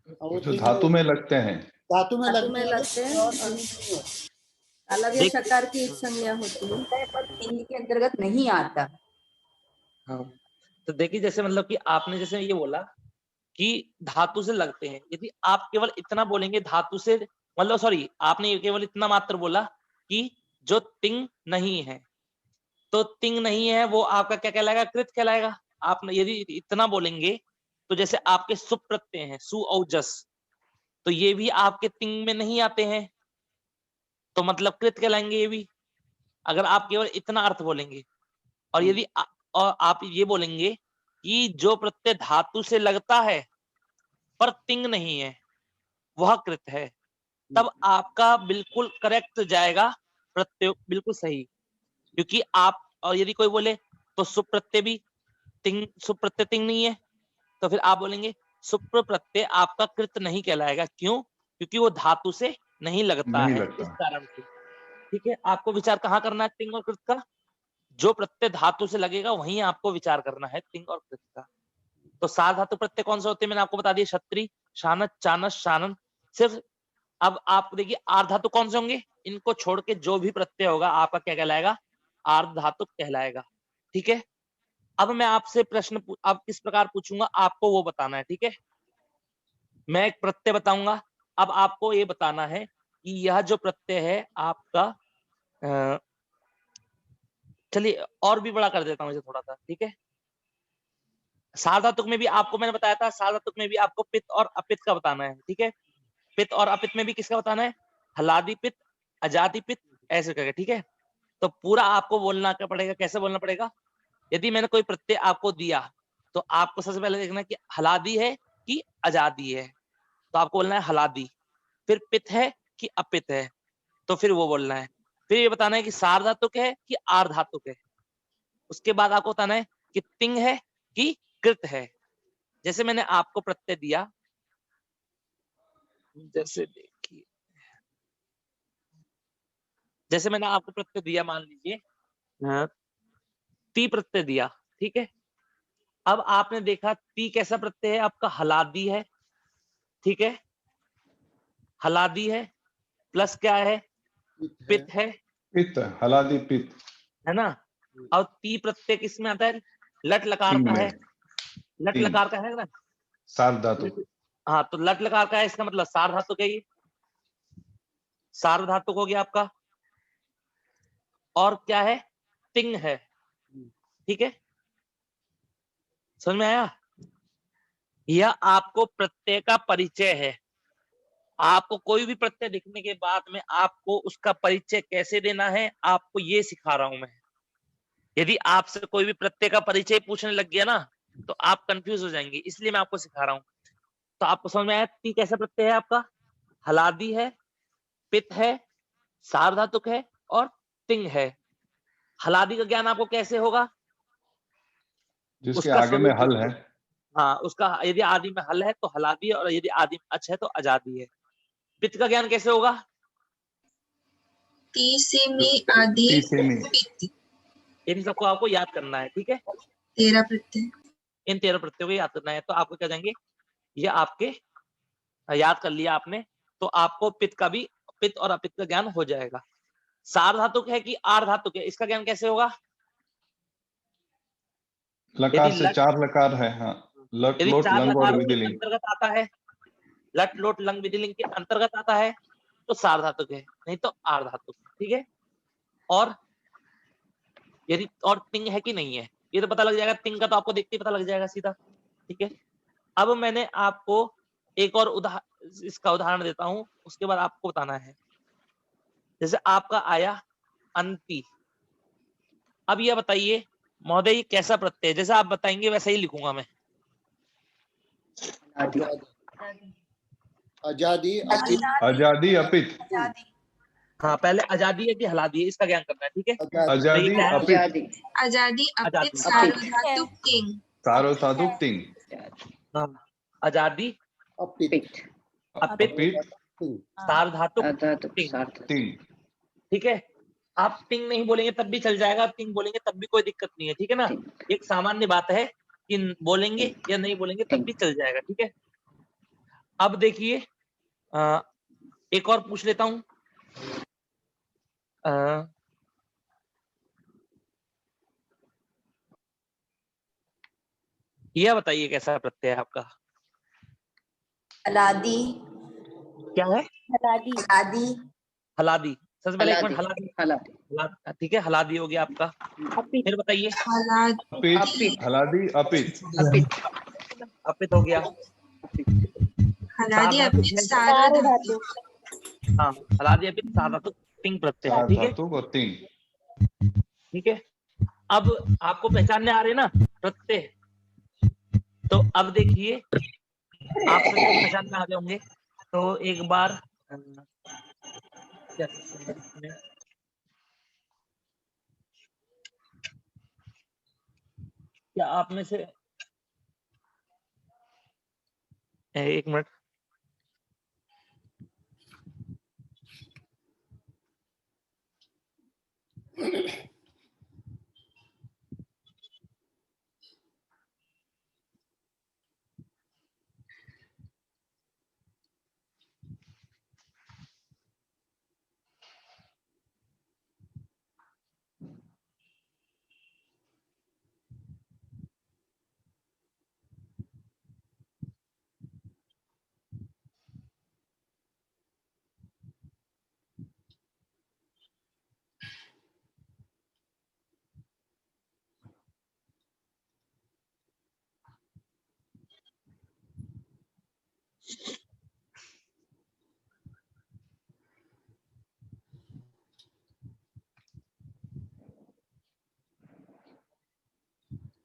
जो धातु में लगते हैं। धातु में लगते हैं और तालव्य शकार की एक संज्ञा होती है पर तिंग के अंतर्गत नहीं आता। हाँ, तो देखिए जैसे मतलब कि आपने जैसे ये बोला कि धातु से लगते हैं, यदि आप केवल इतना बोलेंगे धातु से, मतलब सॉरी, आपने केवल इतना मात्र बोला कि जो तिंग नहीं है, तो तिंग नहीं है वो आपका क्या कहलाएगा? कृत कहलाएगा। आपने यदि इतना बोलेंगे तो जैसे आपके सुप प्रत्यय हैं, सु और जस, तो ये भी आपके तिंग में नहीं आते हैं, तो मतलब कृत कहलाएंगे ये भी, अगर आप केवल इतना अर्थ बोलेंगे। और यदि और आप ये बोलेंगे कि जो प्रत्यय धातु से लगता है पर तिंग नहीं है वह कृत है, तब आपका बिल्कुल करेक्ट जाएगा प्रत्यय, बिल्कुल सही। क्योंकि आप, और यदि कोई बोले तो सुप्रत्यय भी तिंग, सुप्रत्यय तिंग नहीं है, तो फिर आप बोलेंगे सुप्र प्रत्यय आपका कृत नहीं कहलाएगा। क्यों? क्योंकि वो धातु से नहीं लगता नहीं है, लगता। इस कारण से। ठीक है, आपको विचार कहाँ करना है तिंग और कृत का? जो प्रत्यय धातु से लगेगा वहीं आपको विचार करना है तिंग और कृत का। तो सार्वधातुक प्रत्यय कौन से होते हैं मैंने आपको बता दिया, छत्री, शानत, चानस, शानन, सिर्फ। अब आप देखिए आर्धधातुक कौन से होंगे? इनको छोड़ के जो भी प्रत्यय होगा आपका क्या कहलाएगा? आर्ध धातुक कहलाएगा। ठीक है, अब मैं आपसे प्रश्न अब किस प्रकार पूछूंगा आपको वो बताना है। ठीक है, मैं एक प्रत्यय बताऊंगा, अब आपको ये बताना है कि यह जो प्रत्यय है आपका चलिए और भी बड़ा कर देता हूं इसे थोड़ा सा। ठीक है, सार्वधातुक में भी आपको मैंने बताया था, सार्वधातुक में भी आपको पित्त और अपित्त का बताना है। ठीक है, पित्त और अपित्त में भी किसका बताना है? हलादि पित्त, अजादि पित्त, ऐसे करके। ठीक है, तो पूरा आपको बोलना क्या पड़ेगा, कैसे बोलना पड़ेगा? यदि मैंने कोई प्रत्यय आपको दिया तो आपको सबसे पहले देखना है कि हलादी है कि अजादी है, तो आपको बोलना है हलादी। फिर पित्त है कि अपित्त है, तो फिर वो बोलना है। फिर ये बताना है कि सार्वधातुक है कि आर्धातुक है। उसके बाद आपको बताना है कि तिंग है कि कृत है। जैसे मैंने आपको प्रत्यय दिया, जैसे देखिए, जैसे मैंने आपको प्रत्यय दिया, मान लीजिए ती प्रत्यय दिया। ठीक है, अब आपने देखा ती कैसा प्रत्यय है आपका? हलादी है। ठीक है, हलादी है प्लस क्या है? पित्त है पित्त, हलादी पित्त, है ना। और ती प्रत्यय किस में आता है? लट लकार तिंग का में, है, लट तिंग, लकार का है ना। सार्वधातुक। हाँ, तो लट लकार का है, इसका मतलब सार्वधातुक है, ये सार्वधातुक हो गया आपका। और क्या है? तिंग है। ठीक है, समझ में आया? यह आपको प्रत्यय का परिचय है। आपको कोई भी प्रत्यय दिखने के बाद में आपको उसका परिचय कैसे देना है, आपको ये सिखा रहा हूं मैं। यदि आपसे कोई भी प्रत्यय का परिचय पूछने लग गया ना तो आप कंफ्यूज हो जाएंगे, इसलिए मैं आपको सिखा रहा हूं। तो आपको समझ में आया ती कैसा प्रत्यय है आपका? हलादी है, पित्त है, सार्वधातुक है और तिंग है। हलादी का ज्ञान आपको कैसे होगा? जिसके उसका आगे में स्वरूप, हल है। हाँ, उसका यदि आदि में हल है तो हलादी है, और यदि आदि में अच है तो अजादी है। पित्त का ज्ञान कैसे होगा? ती से में आदि ती से में, पित्त, इन सबको आपको याद करना है। ठीक है, 13 प्रत्यय। इन 13 प्रत्ययों को याद करना है। तो आपको क्या जाएंगे, ये आपके याद कर लिया आपने, तो आपको पित्त का भी, पित्त और अपित्त का ज्ञान हो जाएगा। सार्वधातुक है कि आर्धातुक है, इसका ज्ञान कैसे होगा? लकार यदि से लट, 4 लकार है। हाँ, लट यदि लोट 4 लंग और लकारों के विधिलिंग। अंतर्गत आता है, लट लोट लंग विधिलिंग के अंतर्गत आता है तो सार्वधातुक है, नहीं तो आर्धातुक। ठीक है, और यदि और तिंग है कि नहीं है ये तो पता लग जाएगा, तिंग का तो आपको देखते ही पता लग जाएगा सीधा। ठीक है, अब मैंने आपको एक और इसका उदाहरण देता हूं, उसके बाद आपको बताना है। जैसे आपका आया अंति। अब ये बताइए महोदय ये कैसा प्रत्यय है? जैसा आप बताएंगे वैसा ही लिखूंगा मैं। आजादी, अपित, आजादी अपित, हाँ, पहले आजादी है कि हलादी है, इसका ज्ञान करना है। ठीक है, तो ये आजादी क्या है? अपित, आजादी, अपित, आजादी, सार्वधातुक, तिंग। सार्वधातुक तिंग, हाँ, आजादी, अपित, अपित, अपित, सार्वधातुक, तिंग। तिंग। ठीक है, आप तिंग नहीं बोलेंगे तब भी चल जाएगा, तिंग बोलेंगे तब भी कोई दिक्कत नहीं है। ठीक है ना, एक सामान्य बात है कि बोलेंगे या नहीं बोलेंगे तब भी चल जाएगा। ठीक है, अब देखिए एक और पूछ लेता हूं। यह बताइए कैसा प्रत्यय है आपका? हलादी, क्या है? हलादी, हलादी, हलादी। सबसे पहले एक मिनट, हलादी, ठीक है, हलादी हो गया आपका। अपित, फिर बताइए। अपित, हलादी अपित, अपित हो गया। हलादी, अपित, सार्वधातुक है। सार्वधातुक। हाँ, हलादी अपित सार्वधातुक तिंग प्रत्यय है। ठीक है, सार्वधातुक और तिंग। ठीक है, अब आपको पहचानने आ रहे ना प्रत्यय? तो अब देखिए आप प्रत्यय को पहचान में आ गए होंगे, तो एक बार क्या करते हैं इसमें, क्या आप में से एक मिनट,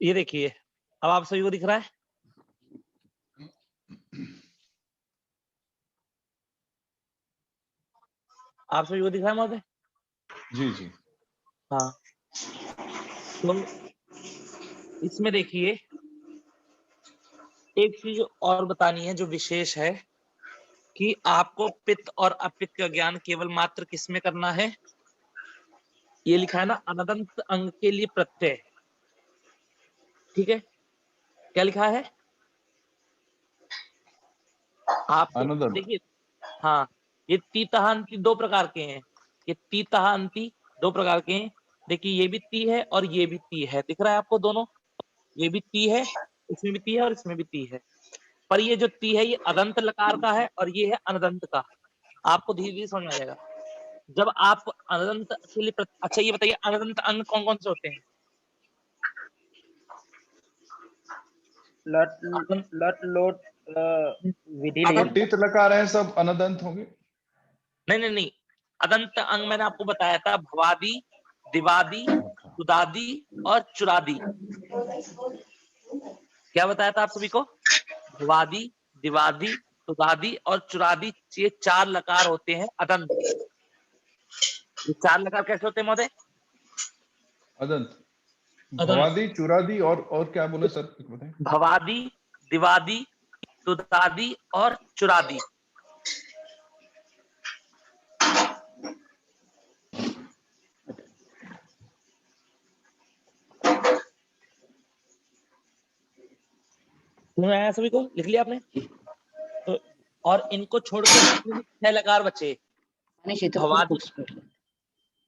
ये देखिए, अब आप सभी को दिख रहा है? आप सभी को दिख रहा है महोदय? जी जी। हाँ, तो इसमें देखिए एक चीज और बतानी है जो विशेष है कि आपको पित्त और अपित्त का ज्ञान केवल मात्र किसमें करना है? ये लिखा है ना, अनदंत अंग के लिए प्रत्यय। ठीक है, क्या लिखा है? आप अनदंत। देखिए, हाँ, ये तीतहांती दो प्रकार के हैं। ये तीतहांती दो प्रकार के हैं। देखिए, ये भी ती है और ये भी ती है। दिख रहा है आपको दोनों? ये भी ती है, इसमें भी ती है और इसमें भी ती है। पर ये जो ती है ये अदंत लकार का है और ये है अनदंत का। आपको धीरे धीरे समझ में आ जाएगा जब आप अनदंत के लिए अच्छा ये बताइए, अनदंत अंग कौन कौन से होते हैं? लट लोट विधि जो टीत लकार है सब अनदंत होंगे? नहीं, अदंत अंग मैंने आपको बताया था, भवादी, दिवादी, तुदादी और चुरादी। क्या बताया था आप सभी को? भवादी, दिवादी, तुदादी और चुरादी, ये 4 लकार होते हैं अदंत। ये 4 लकार कैसे होते हैं महोदय? अदंत। भवादी, चुरादी और क्या बोले सर, बताएं। भवादी, दिवादी, तुदादी और चुरादी। समझ में आया सभी को? लिख लिया आपने? तो और इनको छोड़ के 6 लकार बचे। भवादी,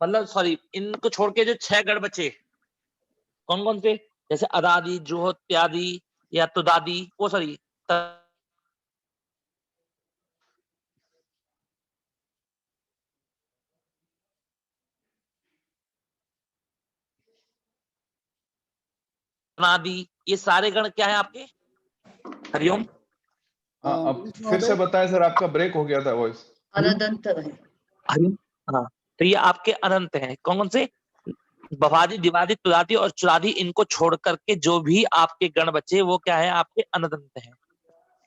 मतलब सॉरी, इनको छोड़ के जो 6 गढ़ बचे, कौन कौन से? जैसे अदादी, जुहोत्यादि या तुदादी, वो सॉरी तनादी, ये सारे गण क्या है आपके? हरिओम। हाँ, अब फिर से बताएं सर, आपका ब्रेक हो गया था वॉइस। अनदंत है। हरिओम, हाँ, तो ये आपके अनंत हैं। कौन कौन से? भवादी, दिवादी, तुदादी और चुरादी, इनको छोड़ करके जो भी आपके गण बचे वो क्या है? आपके अनदंत हैं।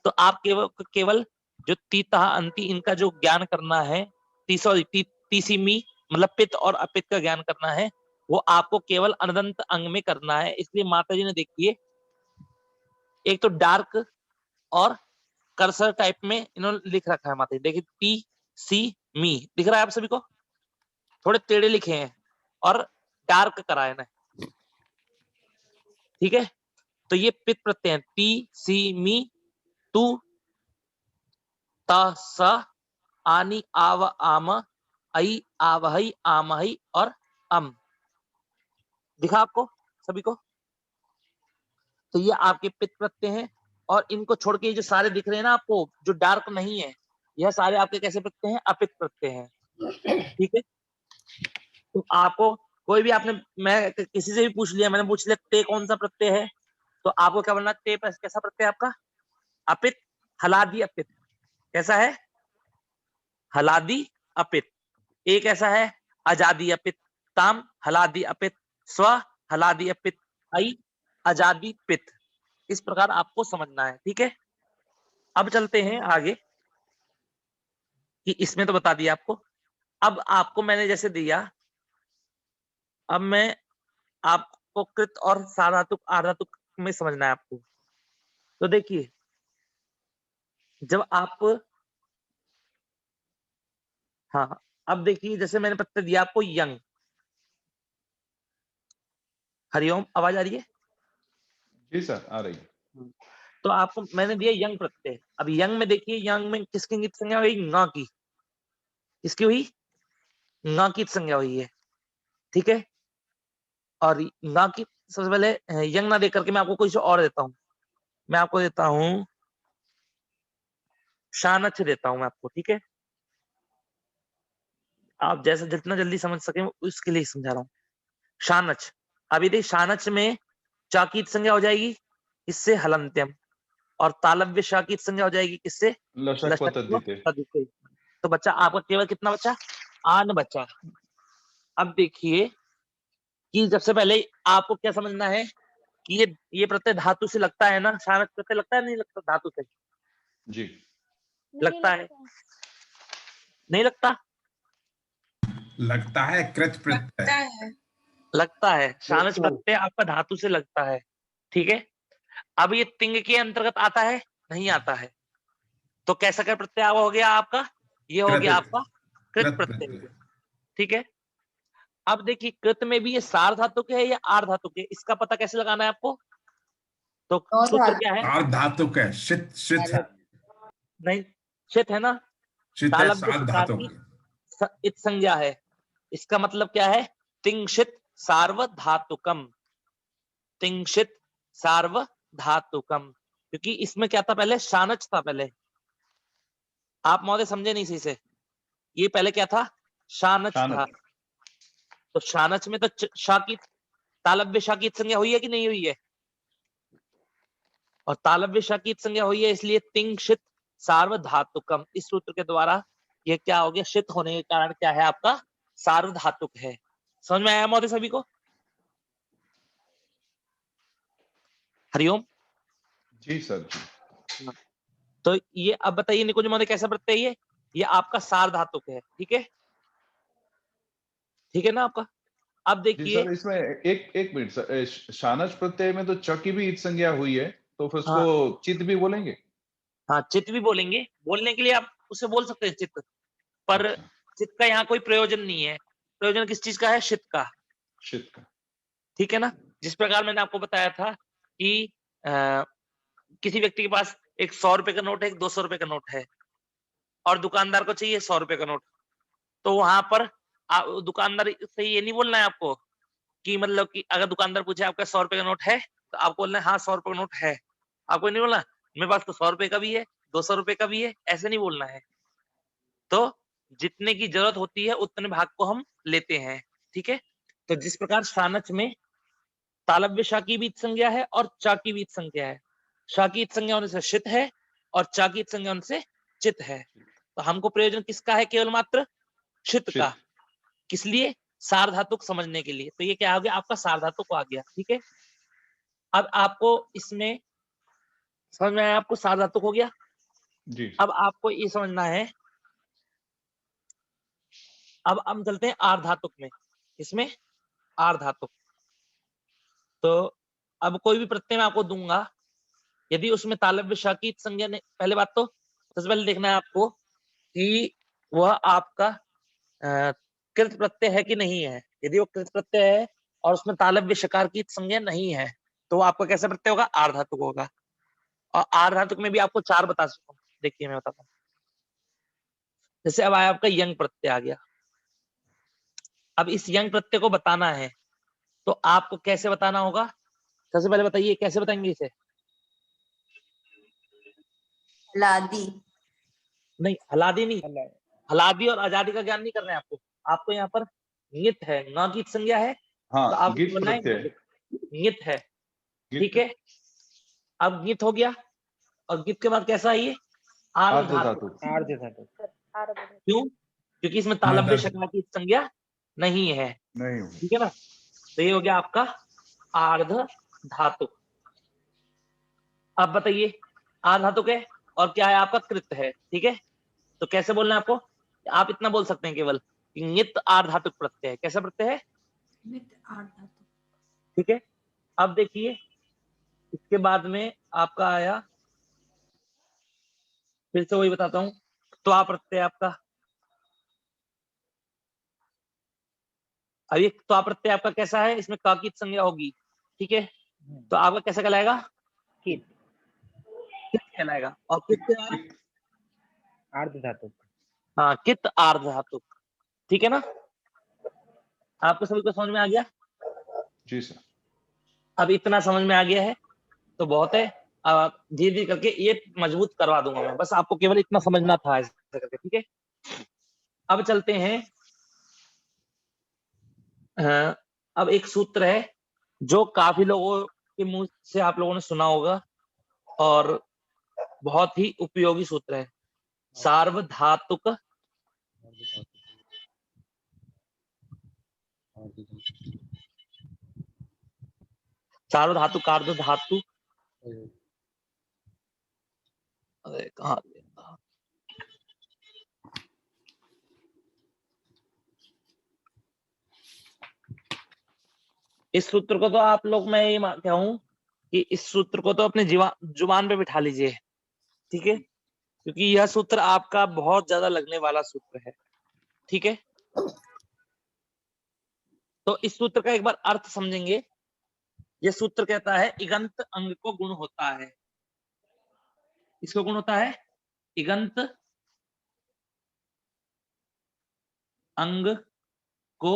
तो आप केवल जो तीता अंति इनका जो ज्ञान करना है, तीसीमी मतलब पित्त और अपित्त का ज्ञान करना है, वो आपको केवल अनदंत अंग में करना है। इसलिए माता जी ने देखिए एक तो डार्क और कर्सर टाइप में इन्होंने लिख रखा है। माता जी देखिए, टी सी मी दिख रहा है आप सभी को? थोड़े टेढ़े लिखे हैं और डार्क करा है ना, ठीक है? तो ये पित्त प्रत्यय हैं, ती सी मी, तू ता सा, आनी आव आम, आई आवहई आमहई और अम। दिखा आपको सभी को? तो ये आपके पित्त प्रत्यय हैं और इनको छोड़ के जो सारे दिख रहे हैं ना आपको, जो डार्क नहीं है, यह सारे आपके कैसे प्रत्यय हैं? अपित्त प्रत्यय हैं। ठीक है, तो आपको कोई भी आपने, मैं किसी से भी पूछ लिया, मैंने पूछ लिया ते कौन सा प्रत्यय है, तो आपको क्या बोलना? ते कैसा प्रत्यय है आपका? अपित्त, हलादी अपित्त। कैसा है? हलादी अपित्त। एक ऐसा है अजादी अपित्त, ताम हलादी अपित्त, स्व हलादी अपित्त, आई अजादी पित्त। इस प्रकार आपको समझना है। ठीक है, अब चलते हैं आगे कि इसमें तो बता दिया आपको। अब आपको मैंने जैसे दिया, अब मैं आपको कृत और साधातुक आधातुक में समझना है आपको। तो देखिए, जब आप, हाँ, अब देखिए जैसे मैंने प्रत्यय दिया आपको यंग। हरिओम, आवाज आ रही है? जी सर, आ रही है। तो आपको मैंने दिया यंग प्रत्यय। अब यंग में देखिए, यंग में किसकी इंगित संज्ञा हुई? ङ की। किसकी हुई? ङ की संज्ञा हुई है। ठीक है, और ङ की सबसे पहले यंग ना देकर के मैं आपको कुछ और देता हूं। मैं आपको देता हूं शानच देता हूं मैं आपको। ठीक है, आप जैसे जितना जल्दी समझ सके उसके लिए समझा रहा हूं। शानच, अभी देख, शानच में चा की संज्ञा हो जाएगी, इससे हलंत्यम, और तालव्य शा की संज्ञा हो जाएगी किससे? लशक व तद्धिते। तद्धिते। तो बच्चा आपका केवल कितना बचा? आन बचा। अब देखिए कि सबसे पहले आपको क्या समझना है कि ये प्रत्यय धातु से लगता है ना, शानच प्रत्यय लगता है नहीं लगता धातु से? जी लगता है, नहीं लगता? लगता है कृत प्रत्यय, लगता है। लगता है, शानच प्रत्यय आपका धातु से लगता है, ठीक है। अब ये तिंग के अंतर्गत आता है, नहीं आता है, तो कैसा क्या प्रत्यय हो गया आपका? ये हो गया आपका कृत कृत प्रत्यय, प्रत्यय। ठीक है। अब देखिए कृत में भी ये सार धातु के है या आर धातु के, इसका पता कैसे लगाना है आपको? तो सूत्र क्या है? सार धातुक है, शित शित है, नहीं, शित है ना, शित है, तालव्य सार शकार धातुक की है। इत संज्ञा है। इसका मतलब क्या है? तिंशित सार्वधातुकम, तिंशित सार्वधातुकम, क्योंकि इसमें क्या था पहले? शानच था पहले। आप महोदय समझे नहीं सही से, ये पहले क्या था? शानच था। शानच। तो शानच में तो शा की तालव्य शा की इत संज्ञा हुई है कि नहीं हुई है? और तालव्य शा की इत संज्ञा हुई है, इसलिए तिंशित सार्वधातुकम, इस सूत्र के द्वारा ये क्या हो गया? शित होने के कारण क्या है आपका? सार्वधातुक है। समझ में आया महोदय सभी को? हरिओम। जी सर जी। तो ये अब बताइए निकुंज महोदय कैसा प्रत्यय है? ये आपका सार्वधातुक है, ठीक है, ठीक है ना आपका। अब जी देखिए, सर, इसमें एक मिनट सर, शानच प्रत्यय में तो च की भी इत संज्ञा हुई है, तो फिर हाँ उसको चित भी बोलेंगे? हाँ, चित्त भी बोलेंगे, बोलने के लिए आप उसे बोल सकते हैं चित्त, पर अच्छा, चित्त का यहाँ कोई प्रयोजन नहीं है। प्रयोजन किस चीज का है? शित का, शित का। ठीक है ना। जिस प्रकार मैंने आपको बताया था कि किसी व्यक्ति के पास एक 100 रुपए का नोट है, एक 200 रुपए का नोट है, और दुकानदार को चाहिए 100 रुपए का नोट, तो वहां पर दुकानदार से ये नहीं बोलना है आपको कि मतलब कि अगर दुकानदार पूछे आपका 100 रुपए का नोट है, तो आपको बोलना है हाँ 100 रुपए का नोट है। आपको नहीं बोलना मेरे पास तो 100 रुपए का भी है, 200 रुपए का भी है, ऐसे नहीं बोलना है। तो जितने की जरूरत होती है उतने भाग को हम लेते हैं, ठीक है। तो जिस प्रकार शानच में तालव्य शा की भी इत संज्ञा है और चा की भी इत संज्ञा है, शा की इत संज्ञा होने से शित है और चा की इत संज्ञा होने से चित है, तो हमको प्रयोजन किसका है? केवल मात्र शित का। शित। किस लिए? सार्वधातुक समझने के लिए। तो ये क्या हो गया आपका? सार्वधातुक आ गया, ठीक है। अब आपको इसमें समझ में आया? आपको सार्वधातुक हो गया। जी अब आपको ये समझना है, अब हम चलते हैं आर्धातुक में। इसमें आर्धातुक, तो अब कोई भी प्रत्यय मैं आपको दूंगा, यदि उसमें तालव्य शा की संज्ञा ने, पहले बात तो सबसे पहले देखना है आपको कि वह आपका कृत प्रत्यय है कि नहीं है। यदि वो कृत प्रत्यय है और उसमें तालव्य शकार की संज्ञा नहीं है, तो वो आपका कैसा प्रत्यय होगा? आर्धातुक होगा। और आर्धातुक में भी आपको 4 बता सकता हूँ, देखिए मैं बताता हूँ। जैसे अब आया आपका यंग प्रत्यय आ गया। अब इस यंग प्रत्यय को बताना है, तो आपको कैसे बताना होगा? सबसे पहले बताइए कैसे बताएंगे इसे? लादी। नहीं, हलादी नहीं, हलादी और आजादी का ज्ञान नहीं करना है आपको। आपको यहाँ पर नियत है, न की संज्ञा है, हाँ, तो आप गीत बोलना है प्रत्यय। नियत है, गीत ठीक है। अब गीत हो गया, और गीत के बाद कैसा है ये? आर्ध धातु। आर्धधातु। क्यों? क्योंकि इसमें तालव्य शकार की संज्ञा नहीं है, नहीं हुई। ठीक है ना। तो ये हो गया आपका आर्ध धातु। अब बताइए, आर्ध धातु है और क्या है आपका? कृत है, ठीक है। तो कैसे बोलना है आपको? आप इतना बोल सकते हैं केवल कि नित आर्धातुक प्रत्यय है। कैसा प्रत्यय है? ठीक है। अब देखिए इसके बाद में आपका आया, फिर से वही बताता हूं, त्वा प्रत्यय आपका। अब ये त्वा प्रत्यय आपका कैसा है? इसमें का की संज्ञा होगी, ठीक है। तो आपका कैसा कहलाएगा? कित, कित कहलाएगा। और कित के बाद आर्धधातुक। हाँ, कित आर्धधातुक, ठीक है ना। आपको सभी को समझ में आ गया? जी सर। अब इतना समझ में आ गया है तो बहुत है। अब धीरे धीरे करके ये मजबूत करवा दूंगा मैं, बस आपको केवल इतना समझना था ऐसे करके, ठीक है। अब चलते हैं, अब एक सूत्र है जो काफी लोगों के मुंह से आप लोगों ने सुना होगा और बहुत ही उपयोगी सूत्र है, सार्वधातुक सार्वधातुक आर्ध धातु, अरे कहाँ गया? इस सूत्र को तो आप लोग, मैं ये कहूं कि इस सूत्र को तो अपने जुबान पे बिठा लीजिए, ठीक है, क्योंकि यह सूत्र आपका बहुत ज्यादा लगने वाला सूत्र है, ठीक है। तो इस सूत्र का एक बार अर्थ समझेंगे। यह सूत्र कहता है इगंत अंग को गुण होता है, इसको गुण होता है, इगंत अंग को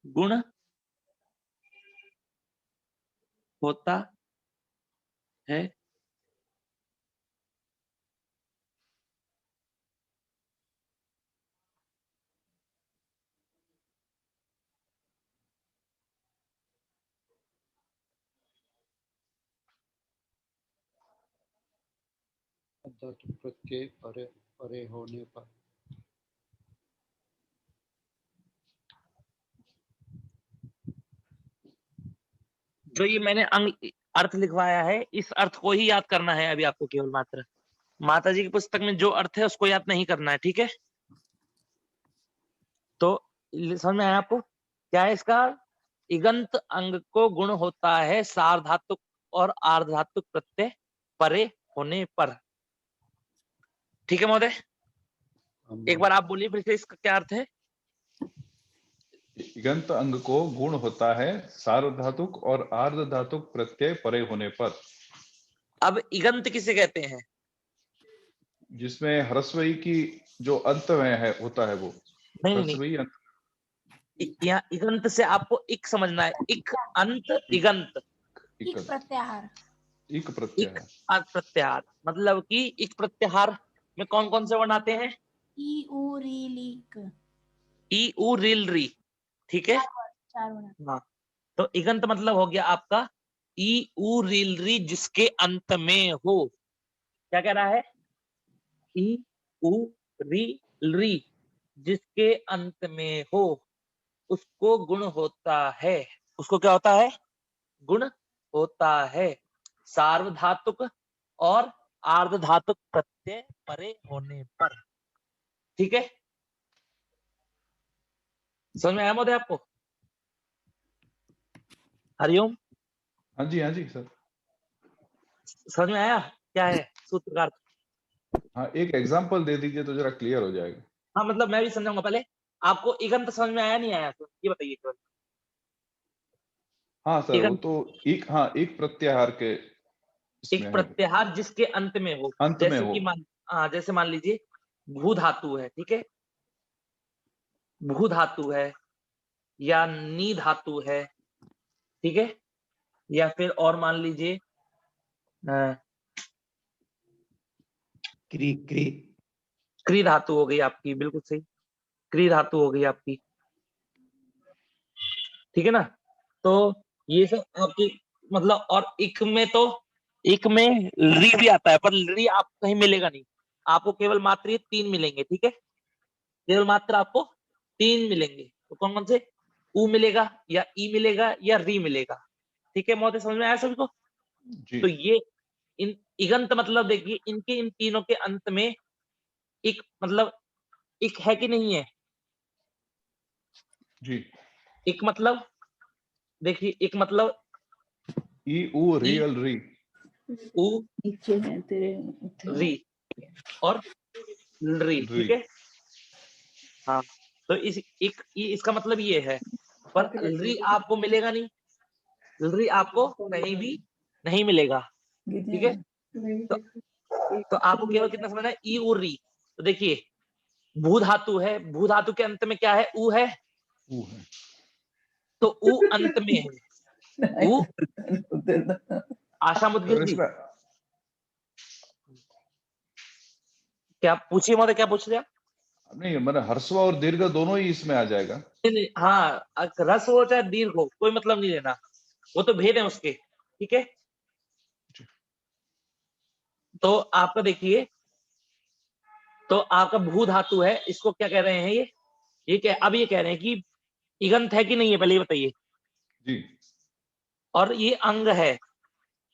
गुण होता है धातु प्रत्यय परे परे होने पर। जो ये मैंने अंग अर्थ लिखवाया है, इस अर्थ को ही याद करना है अभी आपको, केवल मात्र माता जी की पुस्तक में जो अर्थ है उसको याद नहीं करना है, ठीक है। तो समझ में आया आपको क्या है इसका? इगंत अंग को गुण होता है सार्वधातुक और आर्धधातुक प्रत्यय परे होने पर, ठीक है महोदय। एक बार आप बोलिए फिर से, इसका क्या अर्थ है? इगंत अंग को गुण होता है सार्वधातुक और आर्धधातुक प्रत्यय परे होने पर। अब इगंत किसे कहते हैं? जिसमें ह्रस्वई की जो अंत में है होता है वो नहीं ह्रस्वई अंत। यहाँ इगंत से आपको इक समझना है, इक अंत इगंत, इक प्रत्याहार, इक प्रत्याहार, इक प्रत्याहार मतलब कि इक प्रत्याहार में कौन कौन से वर्ण आते हैं? ई उ री लीक, ई उ रिल री, ठीक है। चार वर्ण। हाँ, तो इगंत मतलब हो गया आपका ई उ रिल री जिसके अंत में हो। क्या कह रहा है? ई उ रिल री जिसके अंत में हो उसको गुण होता है। उसको क्या होता है? गुण होता है सार्वधातुक और आर्धधातुक प्रत्यय परे होने पर, ठीक है। समझ में आया महोदय आपको? हरिओम। हाँ जी सर। समझ में आया क्या है सूत्र का अर्थ? हाँ, एक एग्जांपल दे दीजिए तो जरा क्लियर हो जाएगा। हाँ, मतलब मैं भी समझाऊंगा। पहले आपको इगंत समझ में आया नहीं आया तो ये बताइए केवल। हाँ सर, वो इगंत तो एक प्रत्याहार के इसमें एक है, प्रत्याहार जिसके अंत में हो, अंत में जैसे हो। कि जैसे मान लीजिए भू धातु है, ठीक है, भू धातु है या नी धातु है, ठीक है, या फिर और मान लीजिए क्री धातु हो गई आपकी, बिल्कुल सही, क्री धातु हो गई आपकी, ठीक है ना। तो ये सब आपकी मतलब, और इक में तो इक में री भी आता है, पर री आपको कहीं मिलेगा नहीं, आपको केवल मात्र ये 3 मिलेंगे, ठीक है, केवल मात्र आपको 3 मिलेंगे। तो कौन कौन से? उ मिलेगा या ई मिलेगा या री मिलेगा, ठीक है महोदय, समझ में आया सभी को? जी। तो ये इन इगंत मतलब देखिए इनके इन तीनों के अंत में एक मतलब एक है कि नहीं है? जी। एक मतलब देखिए, एक मतलब ई उ रियल री, उ नीचे है तेरे री और री, ठीक है। हाँ, तो इसका मतलब ये है, पर री आपको मिलेगा नहीं, री आपको कहीं भी नहीं मिलेगा, ठीक है। तो आपको केवल कितना समझना है? ई और री। तो देखिए भू धातु है, भू धातु के अंत में क्या है? उ है, उ है, तो उ अंत में है, उ। आशा मुदगिर जी, क्या पूछिए महोदय, क्या पूछ रहे आप? नहीं मैंने ह्रस्व और दीर्घ दोनों ही इसमें आ जाएगा। नहीं, हाँ, रस हो चाहे दीर्घ हो कोई मतलब नहीं लेना, वो तो भेद है उसके, ठीक है। तो आपका देखिए, तो आपका भू धातु है, इसको क्या कह रहे हैं? ये क्या अब ये कह रहे हैं कि इगंत है कि नहीं है, पहले ये बताइए। जी, और ये अंग है।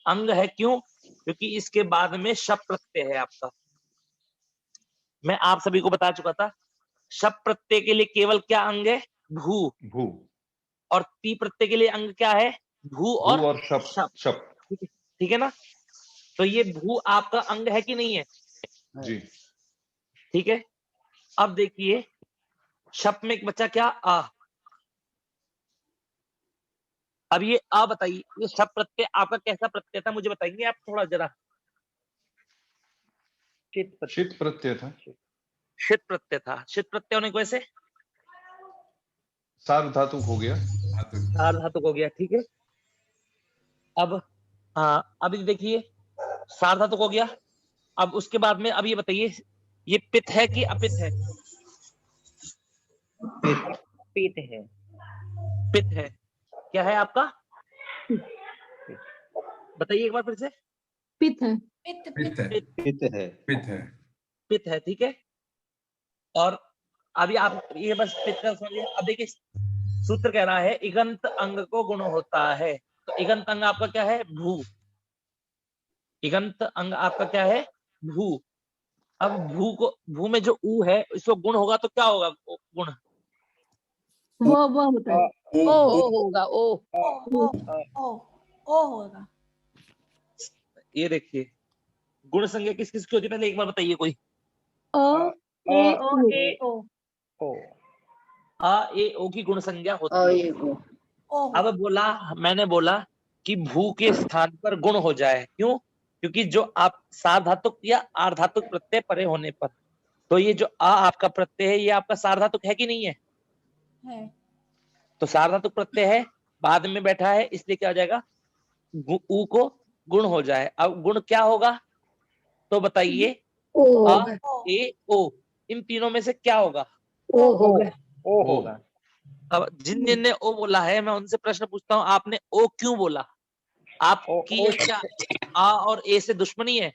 अंग है क्यों? क्योंकि इसके बाद में शप प्रत्यय है आपका। मैं आप सभी को बता चुका था, शप प्रत्यय के लिए केवल क्या अंग है? भू। भू और ती प्रत्यय के लिए अंग क्या है? भू और शप शप। ठीक है ना? तो ये भू आपका अंग है कि नहीं है? जी। ठीक है। अब देखिए शप में एक बच्चा क्या? आ। अब ये आ बताइए, ये शप प्रत्यय आपका कैसा प्रत्यय था मुझे बताएंगे आप थोड़ा जरा? शित प्रत्यय था। शित प्रत्यय था। शित प्रत्यय होने की वजह से सार्वधातुक हो गया। सार्वधातुक हो गया। ठीक है। अब हाँ, अब ये देखिए सार्वधातुक हो गया। अब उसके बाद में अब ये बताइए, ये पित है कि अपित है? पित है। पित है। क्या है आपका? बताइए एक बार फिर से। पित है। पित्त पित्त है। पित है। पित्त है। पित है। ठीक है। और अभी आप ये बस पित का समझिए। अब देखिए सूत्र कह रहा है इगंत अंग को गुण होता है। तो इगंत अंग आपका क्या है? भू। इगंत अंग आपका क्या है? भू। अब भू में जो ऊ है इसको गुण होगा तो क्या होगा? गुण वो होता है। ओ होगा। ओ होगा। ये देखिए गुण संज्ञा किस किस की होती है पहले एक बार बताइए कोई। ओ ए ओ आ ए ओ की गुण संज्ञा होती है। अब मैंने बोला कि भू के स्थान पर गुण हो जाए। क्यों? क्योंकि जो आप सार्वधातुक या आर्धातुक प्रत्यय परे होने पर, तो ये जो आ आपका प्रत्यय है ये आपका सार्वधातुक है कि नहीं है? है। तो सार्वधातुक प्रत्यय है, बाद में बैठा है, इसलिए क्या हो जाएगा? ऊ को गुण हो जाए। अब गुण क्या होगा तो बताइए? आ ए ओ, इन तीनों में से क्या होगा? ओ होगा। ओ होगा। अब जिन ने ओ बोला है मैं उनसे प्रश्न पूछता हूँ, आपने ओ क्यों बोला? आपकी क्या आ और ए से दुश्मनी है?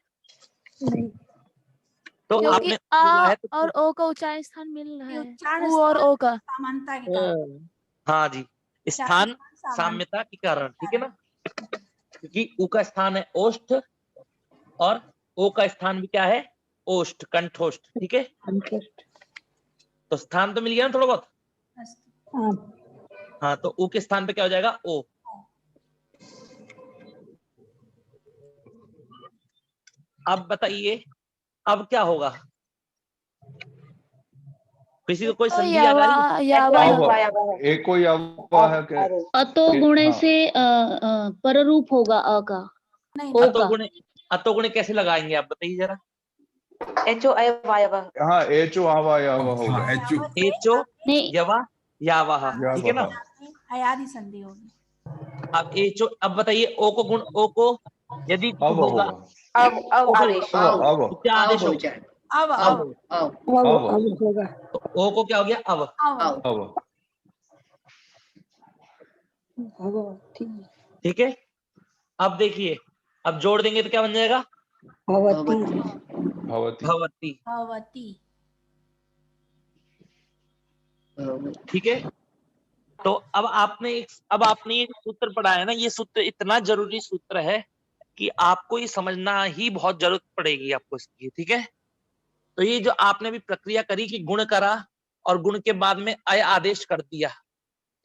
तो आपने बोला है तो और ओ का उच्चारण स्थान मिल रहा है। उच्चारण ऊ और ओ का समानता के कारण। हाँ जी, स्थान साम्यता के कारण। ठीक है ना? क्योंकि ऊ का स्थान है ओष्ठ और ओ का स्थान भी क्या है? ओष्ठ, कंठोष्ठ। ठीक है। तो स्थान तो मिल गया ना थोड़ा बहुत। हाँ, तो ऊ के स्थान पे क्या हो जाएगा? ओ। अब बताइए अब क्या होगा? किसी को कोई संधि याद आ रही है? एको यावा है क्या? अतो गुणे से पररूप होगा अ का। अतो गुणे कैसे लगाएंगे आप बताइए जरा? एचो अयवायव। हाँ, एचो आवा यावा होगा। एचो यवा यावा। ठीक है ना? अयादि संधि होगी। अब एचो, अब बताइए ओ को गुण, ओ को यदि होगा अब आदेश क्या आदेश हो? अब होगा। तो ओ को क्या हो गया? अब। ठीक है। अब देखिए अब जोड़ देंगे तो क्या बन जाएगा? भवती। ठीक है। तो अब आपने ये सूत्र पढ़ा है ना, ये सूत्र इतना जरूरी सूत्र है कि आपको ये समझना ही बहुत जरूरत पड़ेगी आपको इसकी। ठीक है। तो ये जो आपने भी प्रक्रिया करी कि गुण करा और गुण के बाद में अय आदेश कर दिया,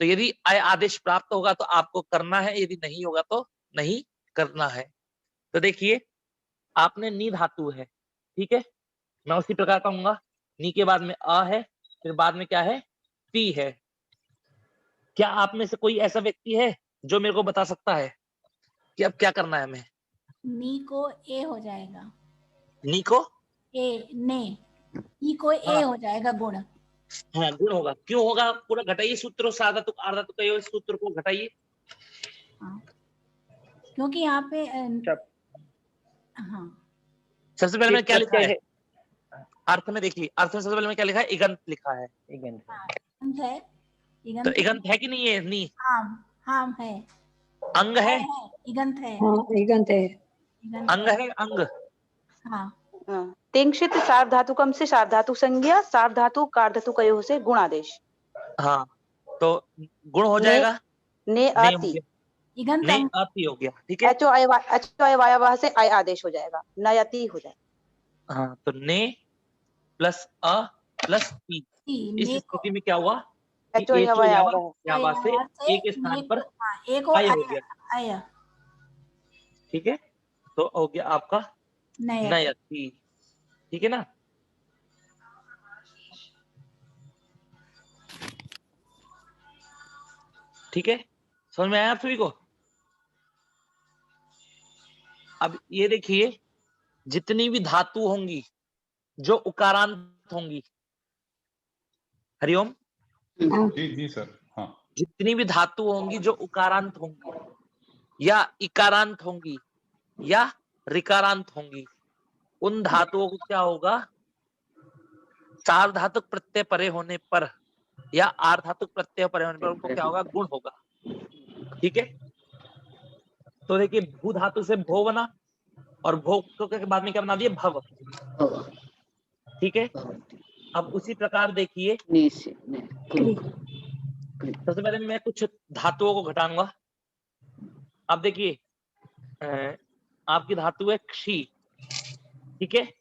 तो यदि अय आदेश प्राप्त होगा तो आपको करना है, यदि नहीं होगा तो नहीं करना है। तो देखिए आपने नी धातु है। ठीक है। मैं उसी प्रकार कहूंगा, नी के बाद में अ है, फिर बाद में क्या है? ती है। क्या आप में से कोई ऐसा व्यक्ति है जो मेरे को बता सकता है कि अब क्या करना है हमें? नी को ए हो जाएगा। नी को ए ने ई को ए हो जाएगा गुण। हाँ, गुण होगा। क्यों होगा? पूरा घटाइए सूत्र, साधातुक आर्धातुक का इस सूत्र को घटाइए। हाँ, क्योंकि यहाँ पे हाँ सबसे पहले मैंने क्या लिखा है? अर्थ में देखिए, अर्थ में सबसे पहले में क्या लिखा है? इगंत लिखा है। इगंत है। तो इगंत है कि नहीं है? नी हाम है। अंग है। इगंत है। इगंत है। अंग है। अंग। हाँ। तेंक्षित सार्वधातुकम से सार्वधातुक संज्ञा, सार्वधातुक कार्धातुकयोः से गुणादेश। हाँ, तो गुण हो जाएगा। ने आती। इगंत ने अंग अति हो गया, ठीक है। एच से आई आदेश हो जाएगा, नयति हो जाएगा। हाँ, तो ने प्लस अ प्लस ई। इस ने स्थिति में क्या हुआ कि एचो एचो यावा यावा से ए के स्थान पर एक आय हो गया, आया ठीक है। तो हो गया आपका नयति। नयति, ठीक है ना। ठीक है, समझ में आया आप सभी को। अब ये देखिए, जितनी भी धातु होंगी जो उकारांत होंगी, हरिओम, जी सर, हाँ। जितनी भी धातु होंगी जो उकारांत होंगी या इकारांत होंगी या ऋकारांत होंगी, उन धातुओं को क्या होगा, सार्वधातुक प्रत्यय परे होने पर या आर्धातुक प्रत्यय परे होने पर उनको क्या होगा, गुण होगा, ठीक है। तो देखिए, भू धातु से भो बना और भो के बाद में क्या बना दिया, भव, ठीक है। अब उसी प्रकार देखिए, सबसे पहले मैं कुछ धातुओं को घटाऊंगा। अब देखिए, आपकी धातु है क्षी, ठीक है,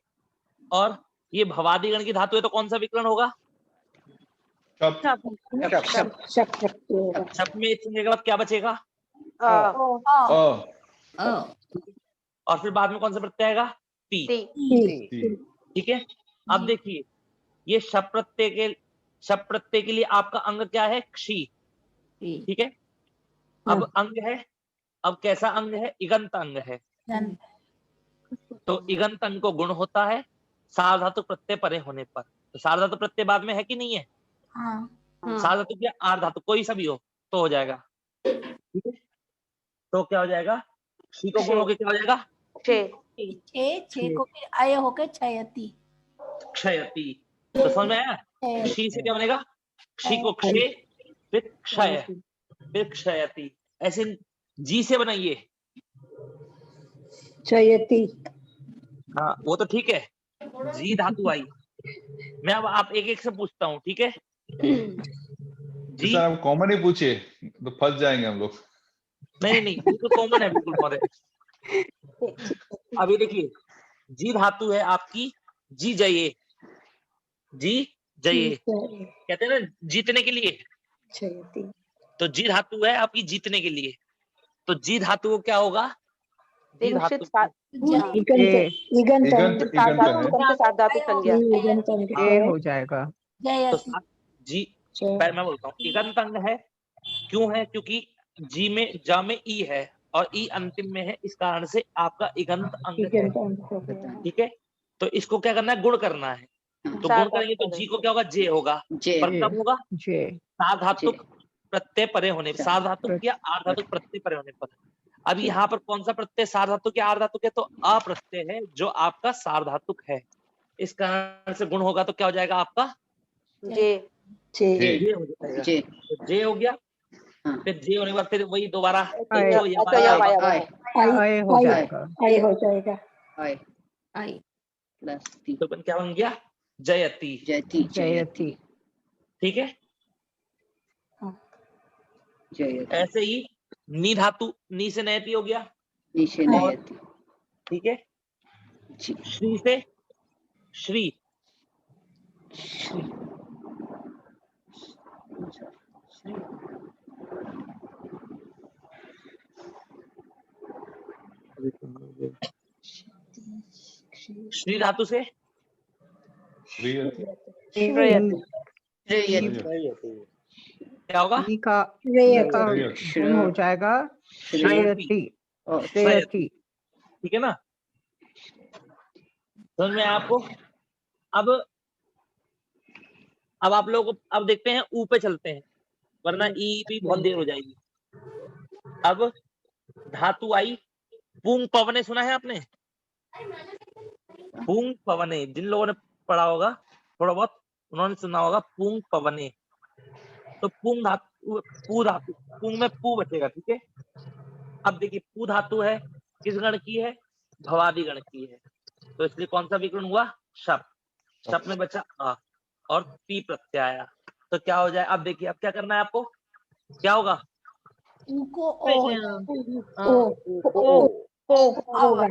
और ये भवादिगण की धातु है, तो कौन सा विकरण होगा, शप में एक संज्ञा के बाद क्या बचेगा, और फिर बाद में कौन सा प्रत्यय आएगा, पी, ठीक है। अब देखिए, ये शप प्रत्यय के लिए आपका अंग क्या है, क्षी, ठीक है। अब अंग है, अब कैसा अंग है, इगंत अंग है। तो इगंत अंग को गुण होता है सार्वधातु प्रत्यय परे होने पर। तो सार्वधातु प्रत्यय बाद में है कि नहीं है, सार्वधातु या आर्धातु कोई सा भी हो तो हो जाएगा, ठीक है। तो क्या हो जाएगा, क्षी को गुण होके क्या हो जाएगा, छे को फिर आय होके क्षयति, क्षयति। तो समझ में आया, क्षी से क्या बनेगा, क्षी को क्षय, फिर क्षय, फिर क्षयति। ऐसे जी से बनाइए, क्षयति। हाँ वो तो ठीक है, जी धातु आई। मैं अब आप एक एक से पूछता हूँ, ठीक है। जी सर आप कॉमन ही पूछिए, तो फंस जाएंगे हम लोग। नहीं नहीं, बिल्कुल कॉमन है, बिल्कुल कॉमन। अभी देखिए, जी धातु है आपकी जी जये, जी जये कहते हैं ना जीतने के लिए, तो जी धातु है आपकी जीतने के लिए। तो जी धातु को क्या होगा, जी धातु हो जाएगा। तो जी, मैं बोलता हूँ इगंत अंग है, क्यों है, क्योंकि जी में जा में ई है और ई अंतिम में है, इस कारण से आपका इगंत अंग है, ठीक है। तो इसको क्या करना है, गुण करना है। तो गुण करेंगे तो जी को क्या होगा, जे होगा, पर कब होगा, सार्वधातुक प्रत्यय परे होने पर, सार्वधातुक या आर्धातुक प्रत्यय परे होने पर। अब यहाँ पर कौन सा प्रत्यय सार्वधातुक या आर्धातुक है, तो अ प्रत्यय है जो आपका सार्वधातुक है, इस कारण से गुण होगा। तो क्या हो जाएगा आपका, जे हो जाएगा, तो जे हो गया। फिर जे होने के बाद फिर वही दोबारा हो जाएगा। तो क्या बन गया, जयति, जयति, ठीक है। ऐसे ही नी धातु, नी से नयति हो गया, ठीक है। श्री से श्री, श्री धातु से क्या होगा, हो जाएगा, ठीक है ना। समझ में आपको। अब आप लोगों को अब देखते हैं, ऊ पे चलते हैं, वरना ई भी बहुत देर हो जाएगी। अब धातु आई पुंग पवने, सुना है आपने, पुंग पवने, जिन लोगों ने पढ़ा होगा थोड़ा बहुत उन्होंने सुना होगा पुंग पवने। तो पुंग धातु, पू धातु, पुंग में पू बचेगा, ठीक है। अब देखिए, पू धातु है किस गण की है, भवादि गण की है, तो इसलिए कौन सा विकर्ण हुआ, शप, शप में बचा अ और पी प्रत्यय आया। तो क्या हो जाए, अब देखिए, अब क्या करना है आपको, क्या होगा, ऊ को ओ हो जाएगा। ओ होगा,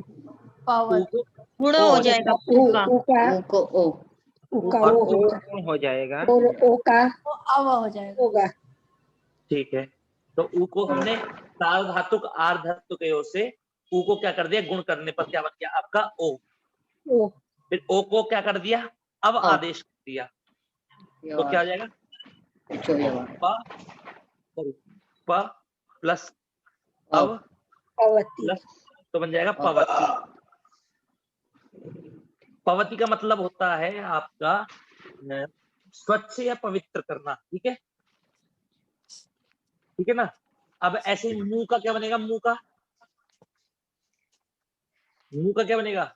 पवत गुण हो जाएगा, ऊ का ओ को ओ ऊ का और ओ ऊ होगा, गुण हो जाएगा। और ओ का तो अव हो जाएगा। होगा। ठीक है, तो ऊ को हमने सार्वधातुक आर्धधातुक एव से ऊ को क्या कर दिया, गुण करने पर क्या बन गया आपका ओ। ओ फिर ओ को क्या कर दिया, अब अब। आदेश कर दिया, तो क्या हो जाएगा प प्लस अब पवती, प्लस, तो बन जाएगा पवती। पवती का मतलब होता है आपका स्वच्छ या पवित्र करना, ठीक है, ठीक है ना। अब ऐसे ही मुंह का क्या बनेगा, मुंह का क्या बनेगा,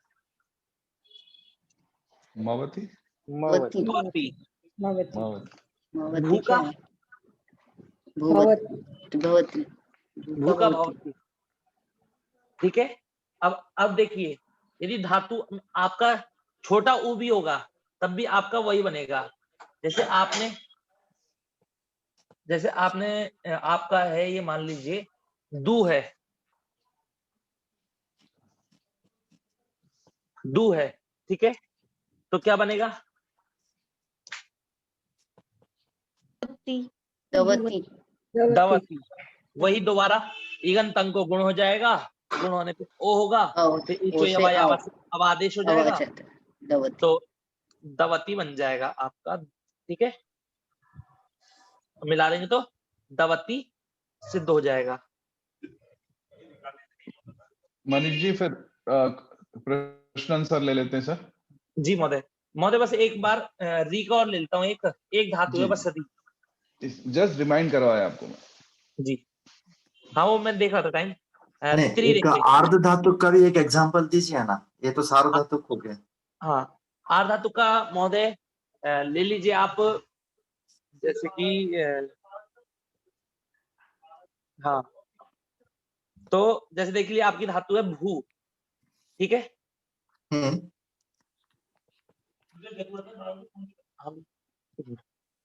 मावती, मवती भवती। मवती, मावती, भू का भूवती भवती भू का भवती, ठीक है। अब देखिए, यदि धातु आपका छोटा ऊ भी होगा तब भी आपका वही बनेगा। जैसे आपने आपका है ये, मान लीजिए दू है, डू है, ठीक है, तो क्या बनेगा, दवती दवती। वही दोबारा ईगंत अंग को गुण हो जाएगा, गुण होने पे ओ होगा, फिर ईचो यवा यावा से अब आदेश हो जाएगा, दवती। तो दवती बन जाएगा आपका, ठीक है। मिला लेंगे तो दवती सिद्ध हो जाएगा। मनीष जी फिर प्रश्न आंसर ले लेते हैं सर। जी महोदय, बस एक बार री का और ले लेता हूँ, एक धातु है बस री, जस्ट रिमाइंड करवाया आपको मैं। जी हाँ, वो मैं देख रहा था टाइम। नहीं, एक आर्ध धातु का भी एक एग्जांपल दीजिए ना, ये तो सार्वधातुक हो गया। हाँ, आर्ध धातु का महोदय ले लीजिए आप, जैसे कि हाँ, तो जैसे देख लीजिए आपकी धातु है भू, ठीक है,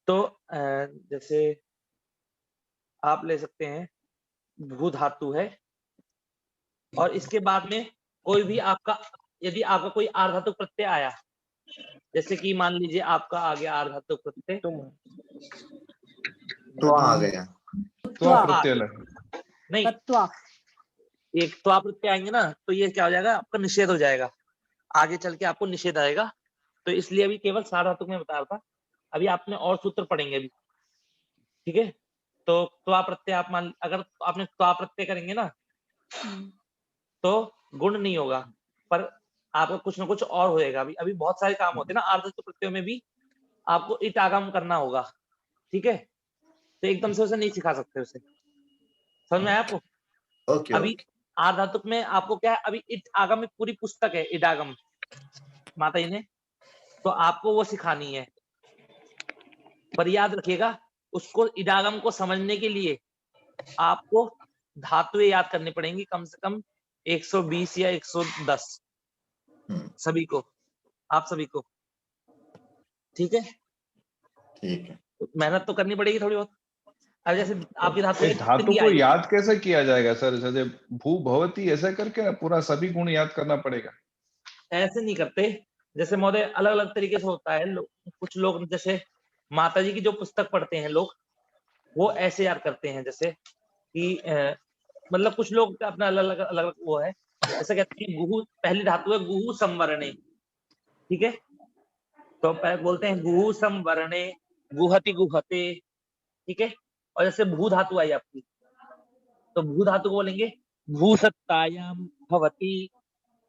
तो जैसे आप ले सकते हैं भू धातु है, और इसके बाद में कोई भी आपका, यदि आपका कोई आर्धातुक प्रत्यय आया, जैसे कि मान लीजिए आपका आ गया आर्धातुक प्रत्यय, तो आ गया, प्रत्यय नहीं, एक तो आप प्रत्यय आएंगे ना, तो ये क्या हो जाएगा आपका, निषेध हो जाएगा, आगे चल के आपको निषेध आएगा। तो इसलिए अभी केवल सार्वधातुक में बता रहा था, अभी आपने और सूत्र पढ़ेंगे अभी, ठीक है। तो त्वा प्रत्यय आप मान, अगर आपने त्वा प्रत्यय करेंगे ना तो गुण नहीं होगा, पर आपको कुछ ना कुछ और होएगा। अभी बहुत सारे काम होते हैं ना आर्धधातुक प्रत्ययों में भी, आपको इट आगम करना होगा, ठीक है, तो एकदम से उसे नहीं सिखा सकते उसे, समझ में आया आपको। ओके, अभी आर्धधातुक में आपको क्या है, अभी इट आगम में पूरी पुस्तक है इट आगम माता जी ने, तो आपको वो सिखानी है, पर याद रखिएगा उसको इडागम को समझने के लिए आपको धातुएं याद करनी पड़ेंगी, कम से कम 120 या 110 सभी को, आप सभी को, ठीक है, ठीक है। मेहनत तो करनी पड़ेगी थोड़ी बहुत। अब जैसे आपकी धातु को याद कैसे किया जाएगा सर, जैसे भू भवती ऐसा करके ना पूरा सभी गुण याद करना पड़ेगा? ऐसे नहीं करते, जैसे महोदय अलग अलग तरीके से होता है, कुछ लोग जैसे माता जी की जो पुस्तक पढ़ते हैं लोग, वो ऐसे याद करते हैं, जैसे कि मतलब कुछ लोग अपना अलग अलग वो है, जैसे कहते हैं गुहु, पहली धातु है गुहु संवरणे, ठीक है, तो बोलते हैं गुहु संवरणे, गुहति गुहते, ठीक है। और जैसे भू धातु आई आपकी, तो भू धातु को बोलेंगे भू सत्तायाम भवती,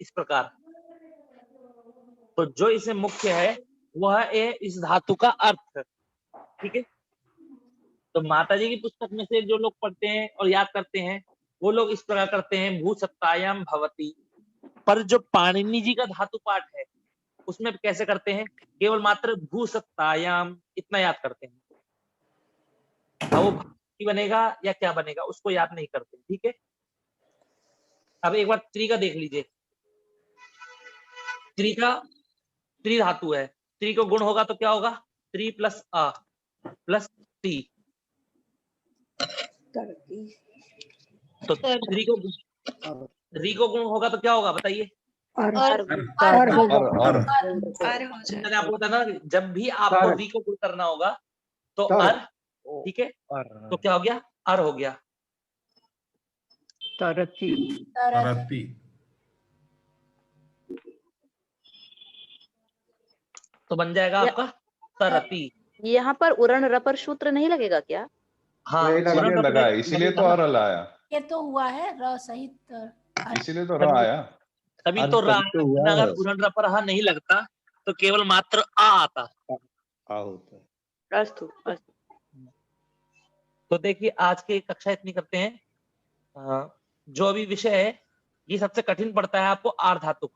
इस प्रकार। तो जो इसमें मुख्य है वह है इस धातु का अर्थ, ठीक है। तो माता जी की पुस्तक में से जो लोग पढ़ते हैं और याद करते हैं, वो लोग इस प्रकार करते हैं भू सत्तायाम भवती। पर जो पाणिनि जी का धातु पाठ है उसमें कैसे करते हैं, केवल मात्र भू सत्तायाम इतना याद करते हैं, अब वो भक्ति बनेगा या क्या बनेगा उसको याद नहीं करते, ठीक है। अब एक बार त्रि का देख लीजिए, त्रि का त्रि धातु है, त्रि को गुण होगा तो क्या होगा, त्रि प्लस अ प्लस टी, तो री को गुण होगा तो क्या होगा बताइए? और और मैंने आपको बताया ना, जब भी आपको री को गुण करना होगा तो अर, ठीक है, तो क्या हो गया? अर हो गया। तरती। तो बन जाएगा आपका तरती। यहाँ पर उरण रपर सूत्र नहीं लगेगा क्या? हाँ, इसीलिए लगा है, इसीलिए तो अर आया, ये तो हुआ है र सहित इसीलिए तो र आया। तभी तो रा, अगर उरण रपर हा नहीं लगता तो केवल मात्र आ आता। आ होता है। अस्तु अस्तु। तो देखिए आज की कक्षा इतनी करते हैं। जो अभी विषय है ये सबसे कठिन पड़ता है आपको आर्धातुक।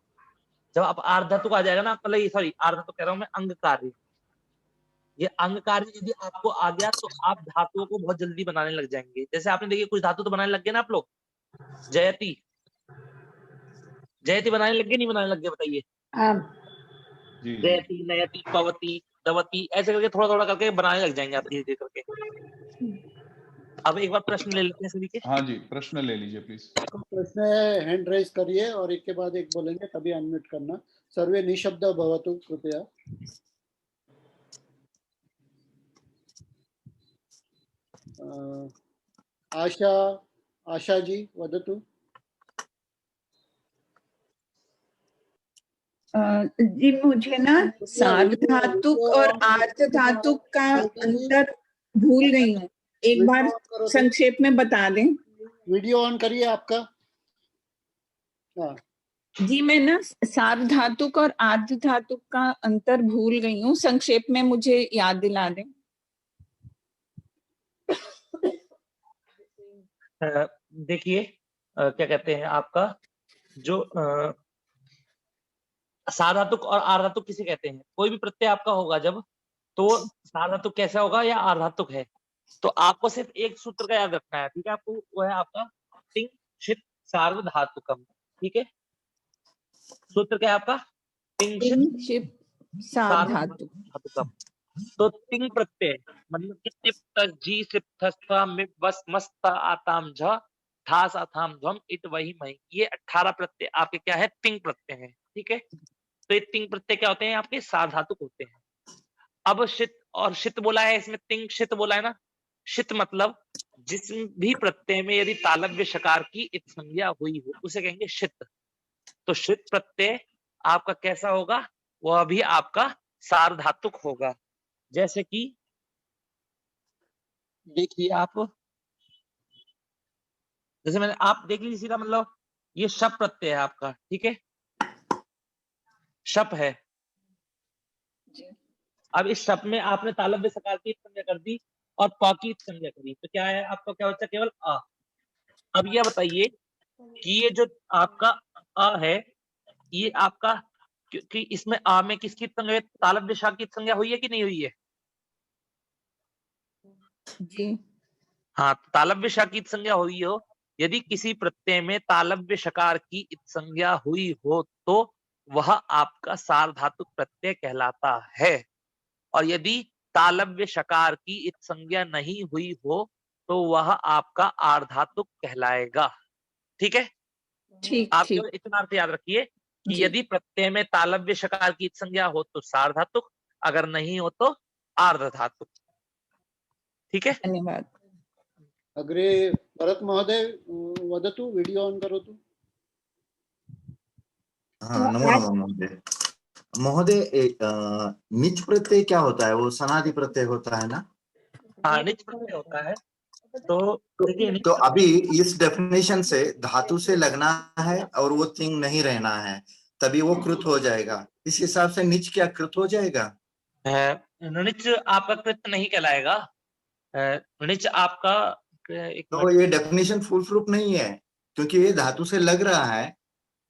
जब आप आर्धातुक आ जाएगा ना, मतलब सॉरी आर्धातुक कह रहा हूं मैं, अंग कार्य। ये अंग कार्य यदि आपको आ गया तो आप धातुओं को बहुत जल्दी बनाने लग जाएंगे। जैसे आपने देखिए कुछ धातु तो बनाने लग गए ना आप लोग। जयति, जयति बनाने लग गए नहीं बनाने लग गए बताइए? जयति, नयति, पवती, दवती, ऐसे करके थोड़ा थोड़ा करके बनाने लग जाएंगे आप धीरे धीरे करके। अब एक बार प्रश्न ले लेते हैं सभी के। हाँ जी, प्रश्न ले लीजिए प्लीज। प्रश्न है, हैंड रेज करिए और एक के बाद एक बोलेंगे, तभी अनम्यूट करना। सर्वे निशब्द भवतु कृपया। आशा जी वदतु। जी मुझे ना सार्वधातुक और आर्धधातुक का अंतर भूल गई हूँ, एक बार संक्षेप में बता दें। वीडियो ऑन करिए आपका। जी मैं ना सार्वधातुक और आर्धधातुक का अंतर भूल गई हूँ, संक्षेप में मुझे याद दिला दें। देखिए क्या कहते हैं आपका जो सार्वधातुक और आर्धातुक किसे कहते हैं? कोई भी प्रत्यय आपका होगा जब, तो सार्वधातुक कैसा होगा या आर्धातुक है, तो आपको सिर्फ एक सूत्र का याद रखना है, ठीक है? आपको वो है आपका तिंग शित सार्वधातुकम, ठीक है? सूत्र क्या है आपका? तिंग शित सार्वधातुकम। तो तिंग प्रत्यय मतलब कि तिप तस जी सिप थस था मिप वस मस्त आताम झ ठास अथाम ध्वम इत वही मई, ये 18 प्रत्यय आपके क्या है? तिंग प्रत्यय है, ठीक है? तो ये तिंग प्रत्यय क्या होते हैं? आपके सार्वधातुक होते हैं। अब शित और शित बोला है, इसमें तिंग शित बोला है ना। शित मतलब जिस भी प्रत्यय में यदि तालव्य शकार की इत संज्ञा हुई हो उसे कहेंगे शित। तो शित प्रत्यय आपका कैसा होगा? वह भी आपका सार्वधातुक होगा। जैसे कि देखिए आप, जैसे मैंने आप देख लीजिए सीधा, मतलब ये शप प्रत्यय है आपका, ठीक है? शप है। अब इस शप में आपने तालव्य सकार की संज्ञा कर दी और प की संज्ञा करी, तो क्या है आपका? क्या बचा? केवल आ। अब यह बताइए कि ये जो आपका अ है, ये आपका, क्योंकि इसमें आ में किसकी संज्ञा? तालव्य शा की संज्ञा हुई है कि नहीं हुई है? जी हाँ, तालव्य शा की संज्ञा हुई हो, यदि किसी प्रत्यय में तालव्य शकार की संज्ञा हुई हो तो वह आपका सार्वधातुक प्रत्यय कहलाता है। और यदि तालव्य शकार की संज्ञा नहीं हुई हो तो वह आपका आर्धातुक कहलाएगा, ठीक है? ठीक आप ठीक। केवल इतना अर्थ याद रखिए कि यदि प्रत्यय में तालव्य शकार की संज्ञा हो तो सार्वधातुक, अगर नहीं हो तो आर्धधातुक, ठीक है? धन्यवाद। अग्रे भरत महोदय वदतु, वीडियो ऑन करोतु। हाँ, नमो नमः महोदय। महोदय निच प्रत्यय क्या होता है? वो सनादि प्रत्यय होता है ना? हाँ, निच प्रत्यय होता है। तो देखिए, तो अभी इस डेफिनेशन से धातु से लगना है और वो तिंग नहीं रहना है, तभी वो कृत हो जाएगा। इस हिसाब से निच क्या कृत हो जाएगा? निच आपका कृत नहीं कहलाएगा। निच आपका तो ये डेफिनेशन फुल प्रूफ नहीं है, क्योंकि ये धातु से लग रहा है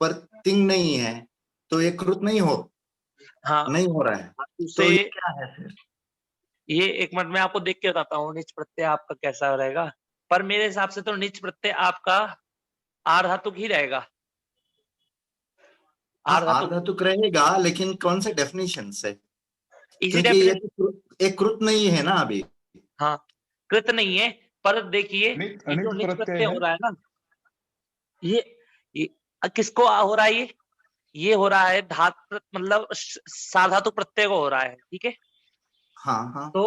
पर तिंग नहीं है, तो ये कृत नहीं हो, हाँ, नहीं हो रहा है। तो ये क्या है फिर? ये एक मिनट में आपको देख के बताता हूँ निच प्रत्यय आपका कैसा रहेगा। पर मेरे हिसाब से तो निच प्रत्यय आपका आर्धातुक ही रहेगा। आर्धातुक रहेगा, लेकिन कौन से डेफिनेशन से? इसी क्योंकि ये तो एक कृत नहीं है ना अभी। हाँ, कृत नहीं है, पर देखिए जो निच प्रत्यय हो रहा है ना, ये किसको हो रहा है? ये हो रहा है धातु मतलब साधातु प्रत्यय को हो रहा है, ठीक है। हाँ हाँ तो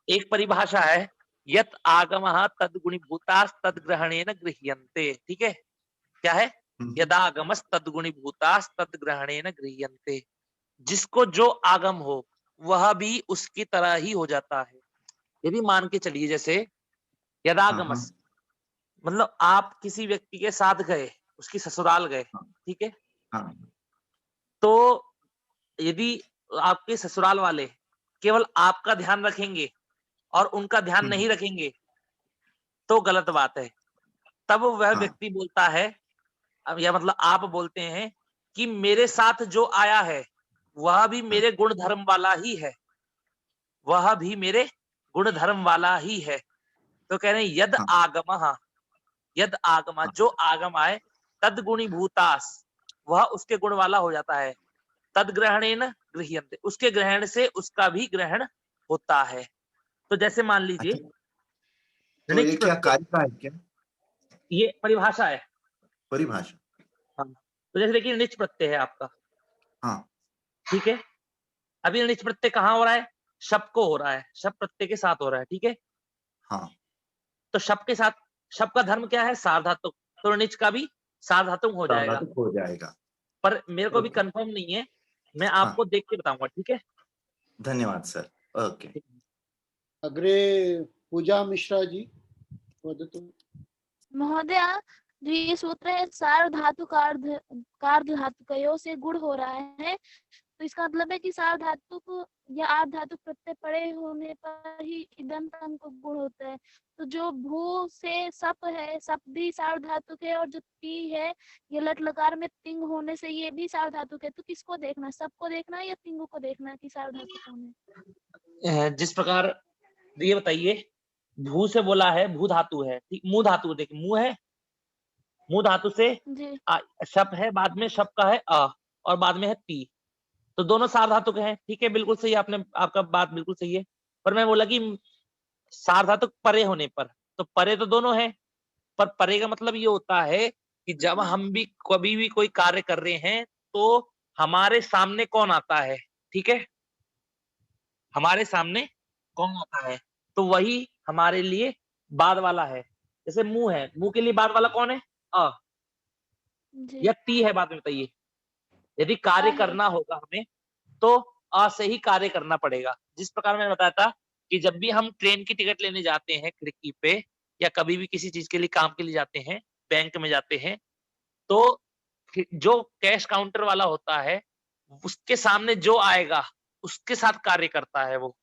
एक परिभाषा है, यत आगमः तद्गुणीभूतास् तद्ग्रहणेन गृह्यन्ते, ठीक है। क्या है? यदागमस् तद्गुणीभूतास् तद्ग्रहणेन गृह्यन्ते। जिसको जो आगम हो वह भी उसकी तरह ही हो जाता है। यदि मान के चलिए जैसे यदागमस मतलब आप किसी व्यक्ति के साथ गए, उसकी ससुराल गए, ठीक है। हाँ तो यदि आपके ससुराल वाले केवल आपका ध्यान रखेंगे और उनका ध्यान नहीं रखेंगे तो गलत बात है। तब वह व्यक्ति बोलता है, या मतलब आप बोलते हैं कि मेरे साथ जो आया है वह भी मेरे गुण धर्म वाला ही है, वह भी मेरे गुण धर्म वाला ही है। तो कह रहे हैं यद आगमः, यद आगमा जो आगम आए, तद गुणी भूतास वह उसके गुण वाला हो जाता है, तद ग्रहणेन गृह्यन्ते उसके ग्रहण से उसका भी ग्रहण होता है। तो जैसे मान लीजिए तो ये क्या कारिका है क्या? ये परिभाषा है, परिभाषा। हाँ। तो जैसे देखिए निच प्रत्यय है आपका, हाँ ठीक है। अभी निच प्रत्यय कहाँ हो रहा है? शब्द को हो रहा है, शब्द प्रत्यय के साथ हो रहा है, ठीक है। हाँ तो शब्द के साथ, शब्द का धर्म क्या है? सार्वधातुक, तो निच का भी सार्वधातुक हो जाएगा। हो जाएगा। पर मेरे को भी कंफर्म नहीं है, मैं आपको देख के बताऊंगा, ठीक है। धन्यवाद सर। ओके। अग्रे पूजा मिश्रा जी वदतु। महोदय, जो ये सूत्र है सार्वधातु कार्धधातुकयोः से गुण हो रहा है, तो इसका मतलब है कि सार्वधातुक या आर्धधातुक प्रत्यय पड़े होने पर ही इदंत अंग को गुण होता है। तो जो भू से सप है, सप भी सार्वधातुक है, और जो ती है ये लट लकार में तिंग होने से ये भी सार्वधातुक है। तो किसको देखना, सप को देखना है या तिंगु को देखना कि सार्वधातुक होने? जिस प्रकार ये बताइए, भू से बोला है, भू धातु है, मुंह धातु, देखिए मुंह है, मुंह धातु से शप है, बाद में शप का है अ और बाद में है ती, तो दोनों सार्वधातुक हैं, ठीक है। बिल्कुल सही, आपने आपका बात बिल्कुल सही है। पर मैं बोला कि सार्वधातुक परे होने पर, तो परे तो दोनों है, पर परे का मतलब ये होता है कि जब हम भी कभी भी कोई कार्य कर रहे हैं तो हमारे सामने कौन आता है, ठीक है। हमारे सामने कौन आता है तो वही हमारे लिए बाद वाला है। जैसे मुंह है, मुंह के लिए बाद वाला कौन है? अ या ती है, बाद में बताइए। यदि कार्य करना होगा हमें तो अ से ही कार्य करना पड़ेगा। जिस प्रकार मैंने बताया था कि जब भी हम ट्रेन की टिकट लेने जाते हैं खिड़की पे, या कभी भी किसी चीज के लिए काम के लिए जाते हैं, बैंक में जाते हैं, तो जो कैश काउंटर वाला होता है उसके सामने जो आएगा उसके साथ कार्य करता है वो,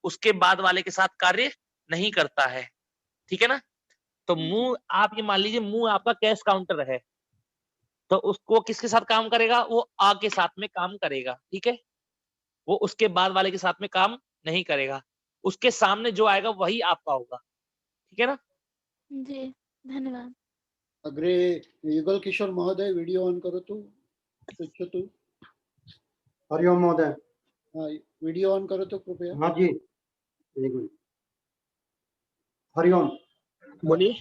उसके बाद वाले के साथ कार्य नहीं करता है, ठीक है ना। तो मुंह, आप ये मान लीजिए मुंह आपका कैश काउंटर है, तो उसको किसके साथ काम करेगा? वो आ के साथ में काम करेगा, ठीक है। वो उसके बाद वाले के साथ में काम नहीं करेगा, उसके सामने जो आएगा वही आपका होगा, ठीक है ना। जी धन्यवाद। अग्रे युगल किशोर महोदय वीडियो ऑन करोतु पृच्छतु। हरि ओम महोदय। हाँ, वीडियो ऑन करोतु कृपया। हाँ जी, एक मिनट। हरि ओम। बोलिए।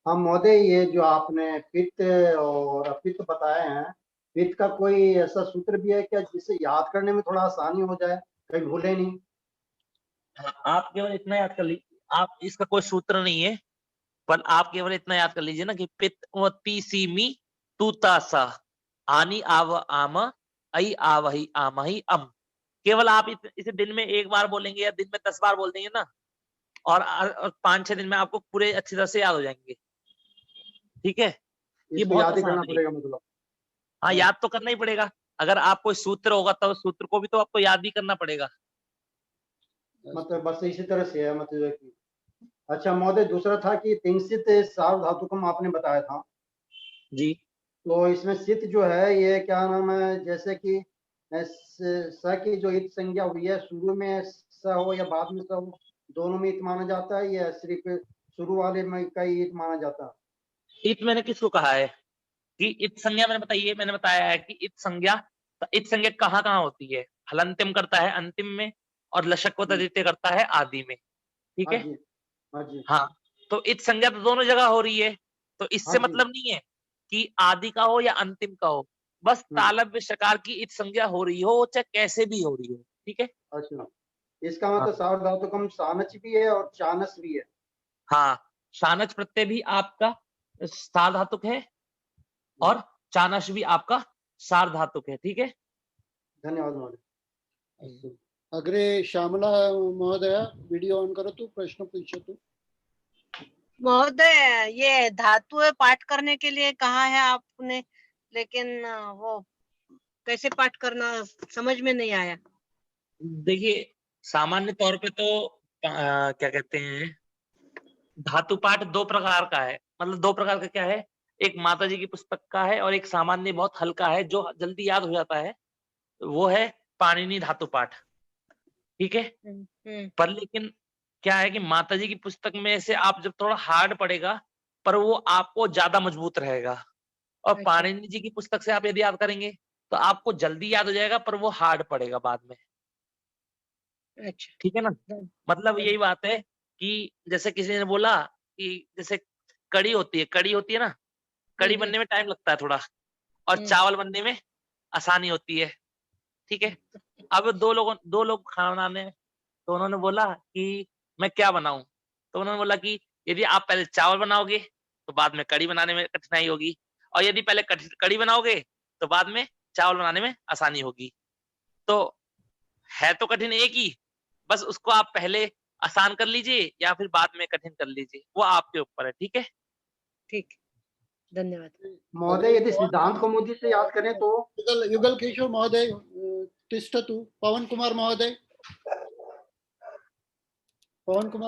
हाँ महोदय, ये जो आपने पित्त और अपित्त बताए हैं, पित्त का कोई ऐसा सूत्र भी है क्या जिसे याद करने में थोड़ा आसानी हो जाए, कहीं भूले नहीं? आप केवल इतना याद कर लीजिए, आप इसका कोई सूत्र नहीं है, पर आप केवल इतना याद कर लीजिए ना कि पित्त ती सी मी तू ता सा आनी आव आम आई आवही आमही अम। केवल आप इसे दिन में एक बार बोलेंगे या दिन में 10 बार बोल देंगे ना, और 5-6 दिन में आपको पूरे अच्छी तरह से याद हो जाएंगे, ठीक है। ये बहुत याद ही करना आसान है। पड़ेगा मतलब? हाँ, याद तो करना ही पड़ेगा। अगर आप कोई सूत्र होगा तो सूत्र को भी तो आपको याद भी करना पड़ेगा। मतलब बस इसी तरह से है मतलब कि। अच्छा महोदय, दूसरा था कि तिंसित सार्वधातुकम आपने बताया था जी। तो इसमें सित जो है ये क्या नाम है, जैसे कि स की जो इत संज्ञा हुई है, शुरू में स हो या बाद में स हो, दोनों में इत माना जाता है या सिर्फ शुरू वाले में का ही इत माना जाता है? इत मैंने किसको कहा है कि इत संज्ञा? मैंने बताया है कि इत संज्ञा कहाँ कहाँ होती है? हलंतिम करता है अंतिम में, और लशक व तदित्य करता है आदि में, ठीक है। हाँ जी। हाँ, तो इत संज्ञा तो दोनों जगह हो रही है, तो इससे हाँ जी। मतलब नहीं है कि आदि का हो या अंतिम का हो, बस तालव्य शकार की इत संज्ञा हो रही हो, चाहे कैसे भी हो रही हो, ठीक है। अच्छा, इसका हाँ। मतलब सार्वधातुकम सानच भी है और चानस भी है। हाँ, शानच प्रत्यय भी आपका सार्वधातुक है और चानस भी आपका सार्वधातुक है, ठीक है। धन्यवाद महोदय। अस्तु। अग्रे श्यामला महोदय वीडियो ऑन करोतु, प्रश्न पृच्छतु। महोदय, ये धातु पाठ करने के लिए कहा है आपने, लेकिन वो कैसे पाठ करना समझ में नहीं आया। देखिए, सामान्य तौर पे तो क्या कहते हैं, धातु पाठ दो प्रकार का है। मतलब दो प्रकार का क्या है, एक माता जी की पुस्तक का है और एक सामान्य बहुत हल्का है जो जल्दी याद हो जाता है, वो है पाणिनि धातु पाठ, ठीक है। पर लेकिन क्या है कि माता जी की पुस्तक में से आप जब थोड़ा हार्ड पड़ेगा, पर वो आपको ज्यादा मजबूत रहेगा। और अच्छा। पाणिनि जी की पुस्तक से आप यदि याद करेंगे तो आपको जल्दी याद हो जाएगा, पर वो हार्ड पड़ेगा बाद में, अच्छा। ठीक है ना। मतलब यही बात है कि जैसे किसी ने बोला कि जैसे कड़ी होती है ना, कड़ी बनने में टाइम लगता है थोड़ा, और चावल बनने में आसानी होती है, ठीक है। अब दो लोग खाना बनाने, तो उन्होंने बोला कि मैं क्या बनाऊं, तो उन्होंने बोला कि यदि आप पहले चावल बनाओगे तो बाद में कड़ी बनाने में कठिनाई होगी, और यदि पहले कड़ी बनाओगे तो बाद में चावल बनाने में आसानी होगी। तो है तो कठिन एक ही, बस उसको आप पहले आसान कर लीजिए या फिर बाद में कठिन कर लीजिए, वो आपके ऊपर है, ठीक है। ठीक, धन्यवाद महोदय, यदि सिद्धांत कौमुदी से याद करें तो युगल केशव महोदय तिष्ठतु। पवन कुमार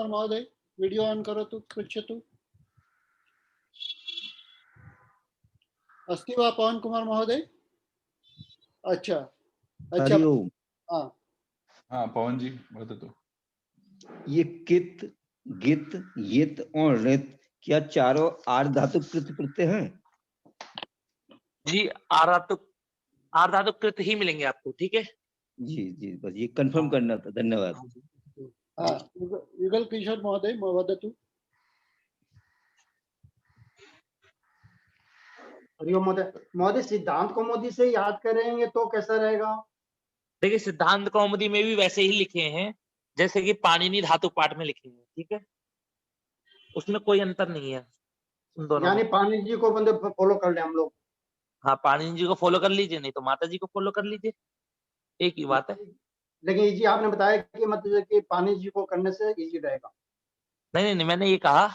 महोदय, वीडियो ऑन करोतु, पृच्छतु। अस्ति वा पवन कुमार महोदय? अच्छा अच्छा। हरिओम। हाँ हाँ पवन जी वदतु। ये कित, गित, यित और ऋत क्या चारों आर्ध धातुक कृत प्रत्यय हैं? जी, आर्धातुक कृत ही मिलेंगे आपको, ठीक है। जी जी, बस ये कंफर्म करना था, धन्यवाद। हाँ, युगल किशोर महोदय वदतु। हरिओम महोदय। महोदय, सिद्धांत कौमुदी से याद करेंगे तो कैसा रहेगा? देखिए, सिद्धांत कौमुदी में भी वैसे ही लिखे हैं जैसे कि पाणिनि धातु पाठ में लिखे हैं, ठीक है। उसमें कोई अंतर नहीं है उन दोनों यानी में। पाणिनि जी को बंदे फॉलो कर ले हम लोग। हाँ, पाणिनि जी को फॉलो कर लीजिए, नहीं तो माता जी को फॉलो कर लीजिए, एक ही बात है। लेकिन जी आपने बताया कि मतलब कि पाणिनि जी को करने से इजी रहेगा। नहीं, मैंने ये कहा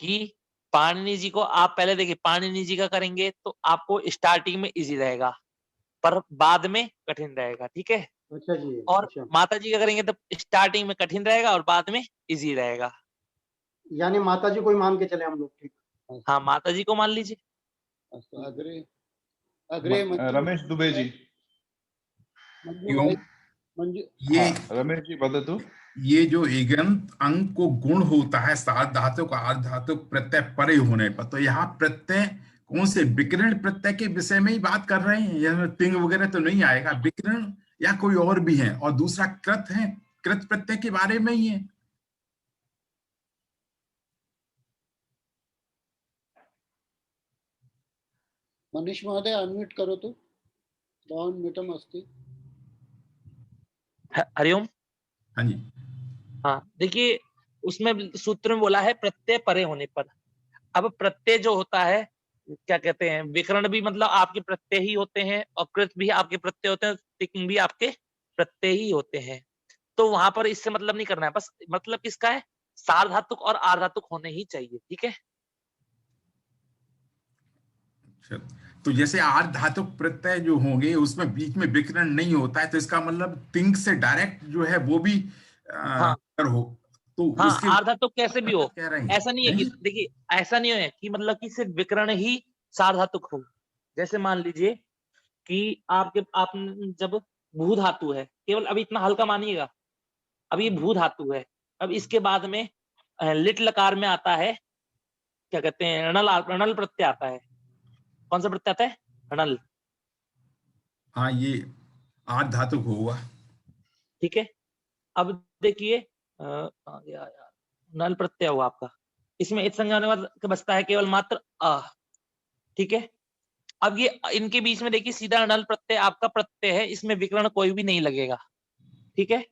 कि पाणिनि जी को आप पहले देखिए, पाणिनि जी का करेंगे तो आपको स्टार्टिंग में इजी रहेगा, पर बाद में कठिन रहेगा, ठीक है। अच्छा जी। और अच्छा, माता जी का करेंगे तो स्टार्टिंग में कठिन रहेगा और बाद में इजी रहेगा। यानी माता जी को ही मान के चले हम लोग। ठीक। हाँ, माता जी को मान लीजिए। अग्रे अग्रे रमेश दुबे जी। ये रमेश जी वदतु। ये जो इगंत अंग को गुण होता है सार्ध धातु का अर्ध धातु प्रत्यय परे होने पर, तो यहाँ प्रत्यय कौन से विकर्ण प्रत्यय के विषय में ही बात कर रहे हैं, यह तिंग वगैरह तो नहीं आएगा, विकर्ण या कोई और भी है, और दूसरा कृत है, कृत प्रत्यय के बारे में ही है। मनीष महोदय अनम्यूट करोतु, भवान् म्यूटम् अस्ति। हरिओम। हाँ जी। हाँ, देखिए उसमें सूत्र में बोला है प्रत्यय परे होने पर। अब प्रत्यय जो होता है, क्या कहते हैं, विकर्ण भी मतलब आपके प्रत्यय ही होते हैं और कृत भी आपके प्रत्यय होते हैं, तिंग भी आपके प्रत्यय ही होते हैं। तो वहां पर इससे मतलब नहीं करना है, बस मतलब किसका है, सार्वधातुक और आर्धातुक होने ही चाहिए, ठीक है। तो जैसे आर्ध धातुक प्रत्यय जो होंगे उसमें बीच में विकर्ण नहीं होता है, तो इसका मतलब तिंग से डायरेक्ट जो है वो भी हाँ हो, तो हाँ, उसके आर्धातुक कैसे भी हो, कह रहे हैं। ऐसा नहीं है कि देखिए, ऐसा नहीं है कि मतलब कि सिर्फ विकर्ण ही सार्वधातुक हो। जैसे मान लीजिए कि आप जब भू धातु है, केवल अभी इतना हल्का मानिएगा, अब ये भू धातु है, अब इसके बाद में लिट लकार में आता है, क्या कहते हैं, णल प्रत्यय आता है। कौन सा प्रत्यय आता है, णल। हाँ, ये आर्ध धातुक होगा, ठीक है। अब देखिए, कहाँ गया यार, नल प्रत्यय हुआ आपका, इसमें इत संज्ञा होने के बाद बचता है केवल मात्र अ। ठीक है, अब ये इनके बीच में देखिए सीधा नल प्रत्यय आपका प्रत्यय है, इसमें विकर्ण कोई भी नहीं लगेगा। ठीक है,